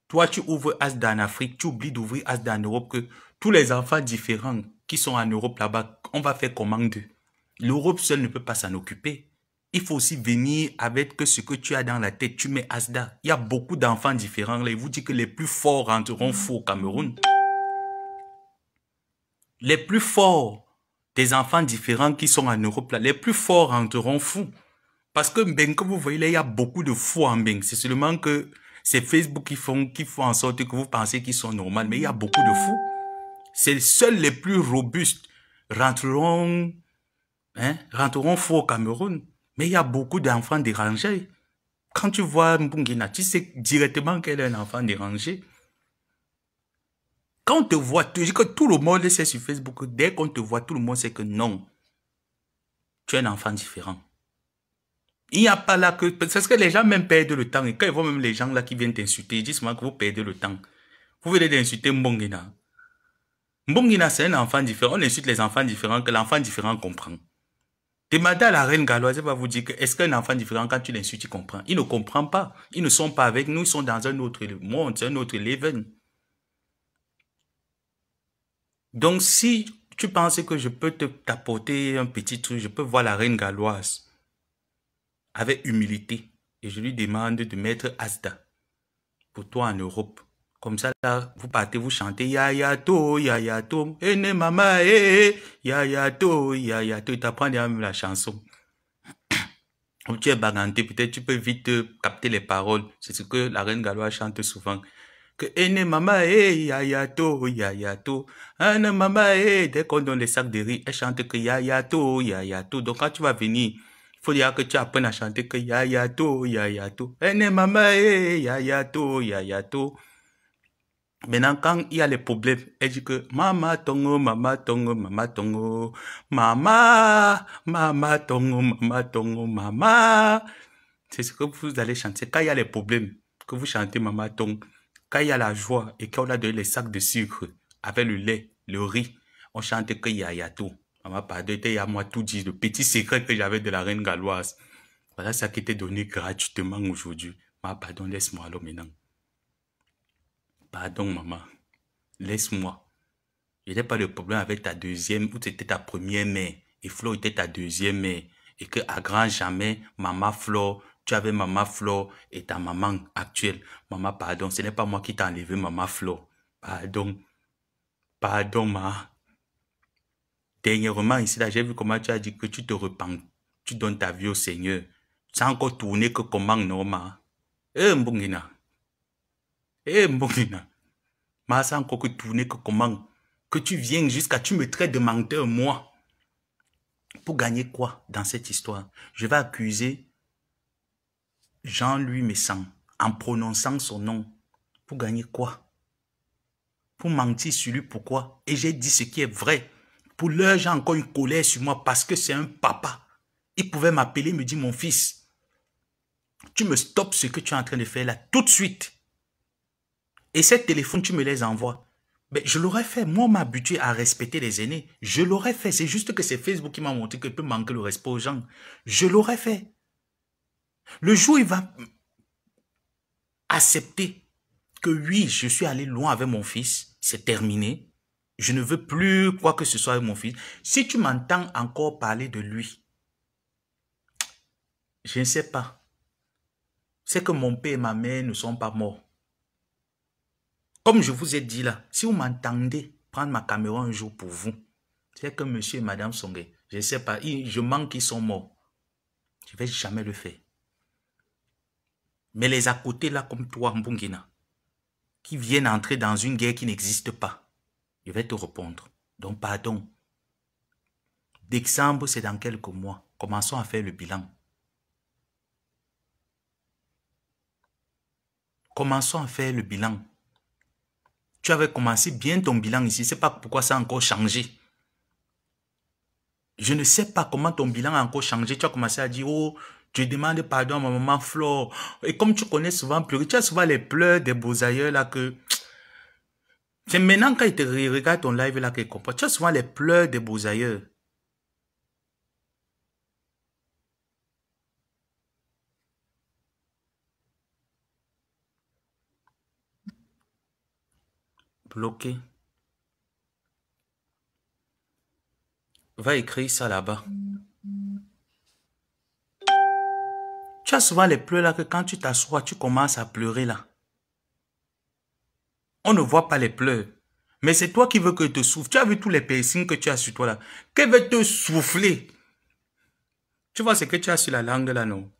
toi, tu ouvres Asda en Afrique, tu oublies d'ouvrir Asda en Europe, que Tous les enfants différents qui sont en Europe là-bas, on va faire comment d'eux? L'Europe seule ne peut pas s'en occuper. Il faut aussi venir avec que ce que tu as dans la tête, tu mets Asda. Il y a beaucoup d'enfants différents là. Il vous dit que les plus forts rentreront fous au Cameroun. Les plus forts des enfants différents qui sont en Europe là, les plus forts rentreront fous. Parce que ben, comme vous voyez là, il y a beaucoup de fous en ben. C'est seulement que c'est Facebook qui font en sorte que vous pensez qu'ils sont normaux. Mais il y a beaucoup de fous. C'est seuls les plus robustes rentreront fous au Cameroun. Mais il y a beaucoup d'enfants dérangés. Quand tu vois Mbungina, tu sais directement qu'elle est un enfant dérangé. Quand on te voit, tu dis que tout le monde sait sur Facebook, dès qu'on te voit, tout le monde sait que non, tu es un enfant différent. Il n'y a pas là que... Parce que les gens même perdent le temps. Et quand ils voient même les gens là qui viennent t'insulter, ils disent souvent que vous perdez le temps. Vous venez d'insulter Mbongina. Mbongina, c'est un enfant différent. On insulte les enfants différents que l'enfant différent comprend. Demandez à la reine galloise, elle va vous dire que est-ce qu'un enfant différent, quand tu l'insultes, il comprend? Il ne comprend pas. Ils ne sont pas avec nous, ils sont dans un autre monde, un autre level. Donc, si tu penses que je peux t'apporter un petit truc, je peux voir la reine galloise avec humilité et je lui demande de mettre Asda pour toi en Europe. Comme ça, là, vous partez, vous chantez ya ya to, ene mama, ya ya to, tu apprends même la chanson. Ou tu es baganté, peut-être tu peux vite capter les paroles. C'est ce que la reine galloise chante souvent. Que ene mama, ya to, ene mama, dès qu'on donne les sacs de riz, elle chante que ya to. Donc quand tu vas venir, il faut dire que tu apprennes à chanter que ya to, ene mama, ya to. Maintenant, quand il y a les problèmes, elle dit que mama tongo, mama tongo, mama tongo, mama tongo, mama. C'est ce que vous allez chanter. Quand il y a les problèmes, que vous chantez mama tongo. Quand il y a la joie et qu'on a donné les sacs de sucre avec le lait, le riz, on chante que ya tout. Maman, pardon, il y a moi tout dit, le petit secret que j'avais de la reine galloise. Voilà ça qui était donné gratuitement aujourd'hui. Maman, pardon, laisse-moi alors maintenant. Pardon, maman. Laisse-moi. Je n'ai pas de problème avec ta deuxième, ou c'était ta première mère, et Flo était ta deuxième mère, et que à grand jamais, maman Flo, tu avais maman Flo et ta maman actuelle. Maman, pardon, ce n'est pas moi qui t'ai enlevé maman Flo. Pardon. Pardon, ma. Dernièrement, ici, là, j'ai vu comment tu as dit que tu te repens, tu donnes ta vie au Seigneur. Ça a encore tourné que comment, non, ma. Mbongina. Mbongina. Ma, ça a encore que tourné que comment. Que tu viens jusqu'à, tu me traites de menteur, moi. Pour gagner quoi dans cette histoire? Je vais accuser Jean-Louis Messan en prononçant son nom. Pour gagner quoi? Pour mentir sur lui, pourquoi? Et j'ai dit ce qui est vrai. Pour l'heure, j'ai encore une colère sur moi parce que c'est un papa. Il pouvait m'appeler, me dire, mon fils, tu me stoppes ce que tu es en train de faire là tout de suite. Et ces téléphones, tu me les envoies. Mais je l'aurais fait. Moi, on m'a habitué à respecter les aînés. Je l'aurais fait. C'est juste que c'est Facebook qui m'a montré que je peux manquer le respect aux gens. Je l'aurais fait. Le jour où il va accepter que oui, je suis allé loin avec mon fils, c'est terminé. Je ne veux plus quoi que ce soit avec mon fils. Si tu m'entends encore parler de lui, je ne sais pas. C'est que mon père et ma mère ne sont pas morts. Comme je vous ai dit là, si vous m'entendez prendre ma caméra un jour pour vous, c'est que monsieur et madame Songé, je ne sais pas, je manque qu'ils sont morts. Je ne vais jamais le faire. Mais les à côté là, comme toi, Mbungina, qui viennent entrer dans une guerre qui n'existe pas, je vais te répondre. Donc pardon. Décembre, c'est dans quelques mois. Commençons à faire le bilan. Commençons à faire le bilan. Tu avais commencé bien ton bilan ici. Je ne sais pas pourquoi ça a encore changé. Je ne sais pas comment ton bilan a encore changé. Tu as commencé à dire, oh, je demande pardon à ma maman Flo. Et comme tu connais souvent pleurer, tu as souvent les pleurs des beaux aïeux là que... C'est maintenant quand il te regarde ton live là qu'il comprend. Tu as souvent les pleurs des beaux aïeux. Bloqué. Va écrire ça là-bas. Tu as souvent les pleurs là que quand tu t'assois, tu commences à pleurer là. On ne voit pas les pleurs. Mais c'est toi qui veux que te souffle. Tu as vu tous les piercings que tu as sur toi là. Qui veut te souffler? Tu vois ce que tu as sur la langue là, non?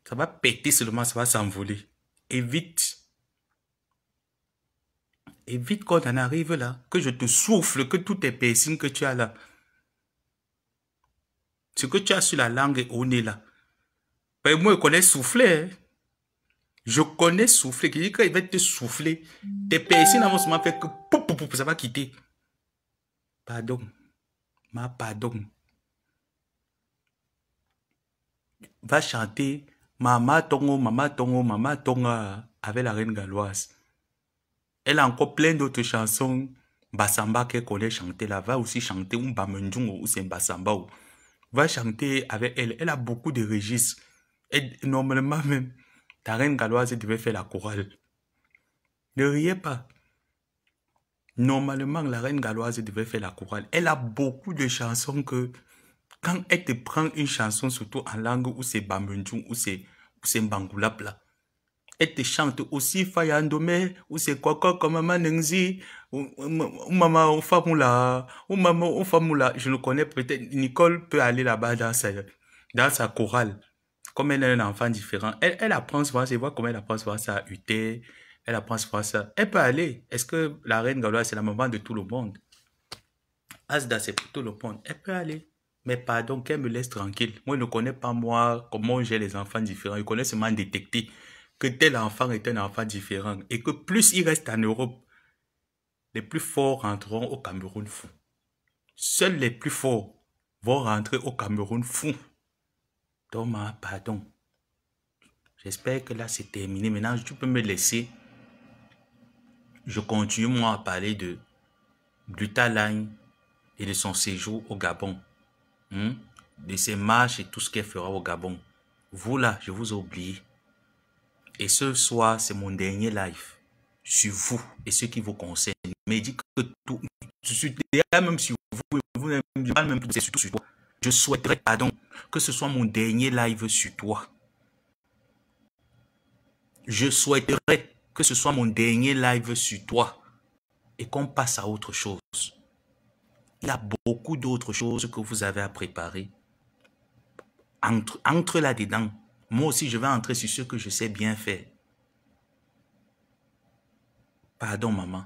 Ça va péter seulement, ça va s'envoler. Évite. Évite qu'on en arrive là. Que je te souffle, que tous tes piercings que tu as là. Ce que tu as sur la langue et au nez là. Ben, moi, je connais souffler. Hein. Je connais souffler. Qui dit qu'il va te souffler. Tes piercings là vont seulement faire que ça va quitter. Pardon. Ma pardon. Va chanter Mama Tongo, Mama Tongo, Mama Tonga avec la reine galloise. Elle a encore plein d'autres chansons Bassamba qu'elle connaît chanter là. Va aussi chanter un Bamenjungo ou c'est Bassamba. Va chanter avec elle. Elle a beaucoup de registres. Et normalement même, ta reine galloise devait faire la chorale. Ne riez pas. Normalement, la reine galloise devait faire la chorale. Elle a beaucoup de chansons que quand elle te prend une chanson, surtout en langue où c'est Bamenjung, où c'est Mbangoulap là, elle te chante aussi Fayandome, ou c'est quoi comme Maman Nengzi, ou Maman Famula, ou Maman Famula. Je le connais peut-être. Nicole peut aller là-bas dans sa chorale. Comme elle est un enfant différent. Elle apprend souvent, je vois comment elle apprend souvent ça à UT. Elle apprend souvent ça. Elle peut aller. Est-ce que la reine galloise, c'est la maman de tout le monde? Asda, c'est pour tout le monde. Elle peut aller. Mais pardon, qu'elle me laisse tranquille. Moi, je ne connais pas, moi, comment j'ai les enfants différents. Je connais seulement détecter que tel enfant est un enfant différent. Et que plus il reste en Europe, les plus forts rentreront au Cameroun fou. Seuls les plus forts vont rentrer au Cameroun fou. Thomas, pardon. J'espère que là, c'est terminé. Maintenant, tu peux me laisser. Je continue, moi, à parler de Blutalagne et de son séjour au Gabon. De ses marches et tout ce qu'elle fera au Gabon. Vous là, je vous ai oublié. Et ce soir, c'est mon dernier live sur vous et ce qui vous concerne. Mais dit que tout, même sur vous je parle même c'est surtout sur toi. Je souhaiterais, pardon, que ce soit mon dernier live sur toi. Je souhaiterais que ce soit mon dernier live sur toi et qu'on passe à autre chose. Il y a beaucoup d'autres choses que vous avez à préparer. Entre là-dedans. Moi aussi, je vais entrer sur ce que je sais bien faire. Pardon, maman.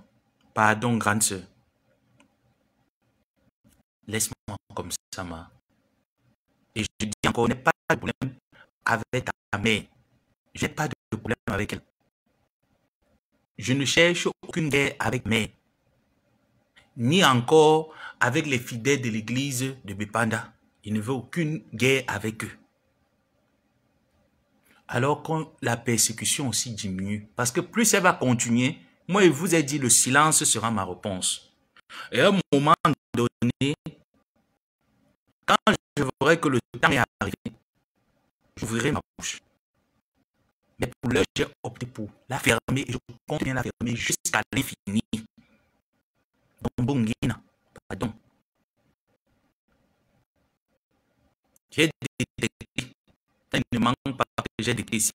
Pardon, grande sœur. Laisse-moi comme ça, ma. Et je dis encore, je n'ai pas de problème avec ta mère. Je n'ai pas de problème avec elle. Je ne cherche aucune guerre avec mère. Ni encore avec les fidèles de l'église de Bepanda. Je ne veux aucune guerre avec eux. Alors quand la persécution aussi diminue, parce que plus elle va continuer, moi je vous ai dit, le silence sera ma réponse. Et à un moment donné, quand je verrai que le temps est arrivé, j'ouvrirai ma bouche. Mais pour l'heure, j'ai opté pour la fermer et je compte bien la fermer jusqu'à l'infini. Pardon. J'ai détecté, elle ne manque pas que j'ai détecté,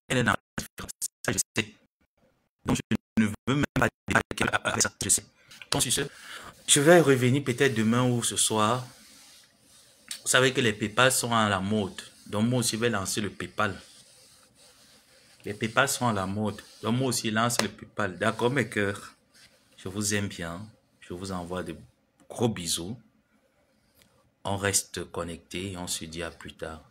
elle est dans la différence. Ça, je sais. Donc, je ne veux même pas dire avec ça, je sais. Donc, sur ce, je vais revenir peut-être demain ou ce soir. Vous savez que les PayPal sont à la mode. Donc, moi aussi, je vais lancer le PayPal. Les PayPal sont à la mode. Donc, moi aussi, je lance le PayPal. D'accord, mes cœurs? Je vous aime bien. Je vous envoie de gros bisous. On reste connectés et on se dit à plus tard.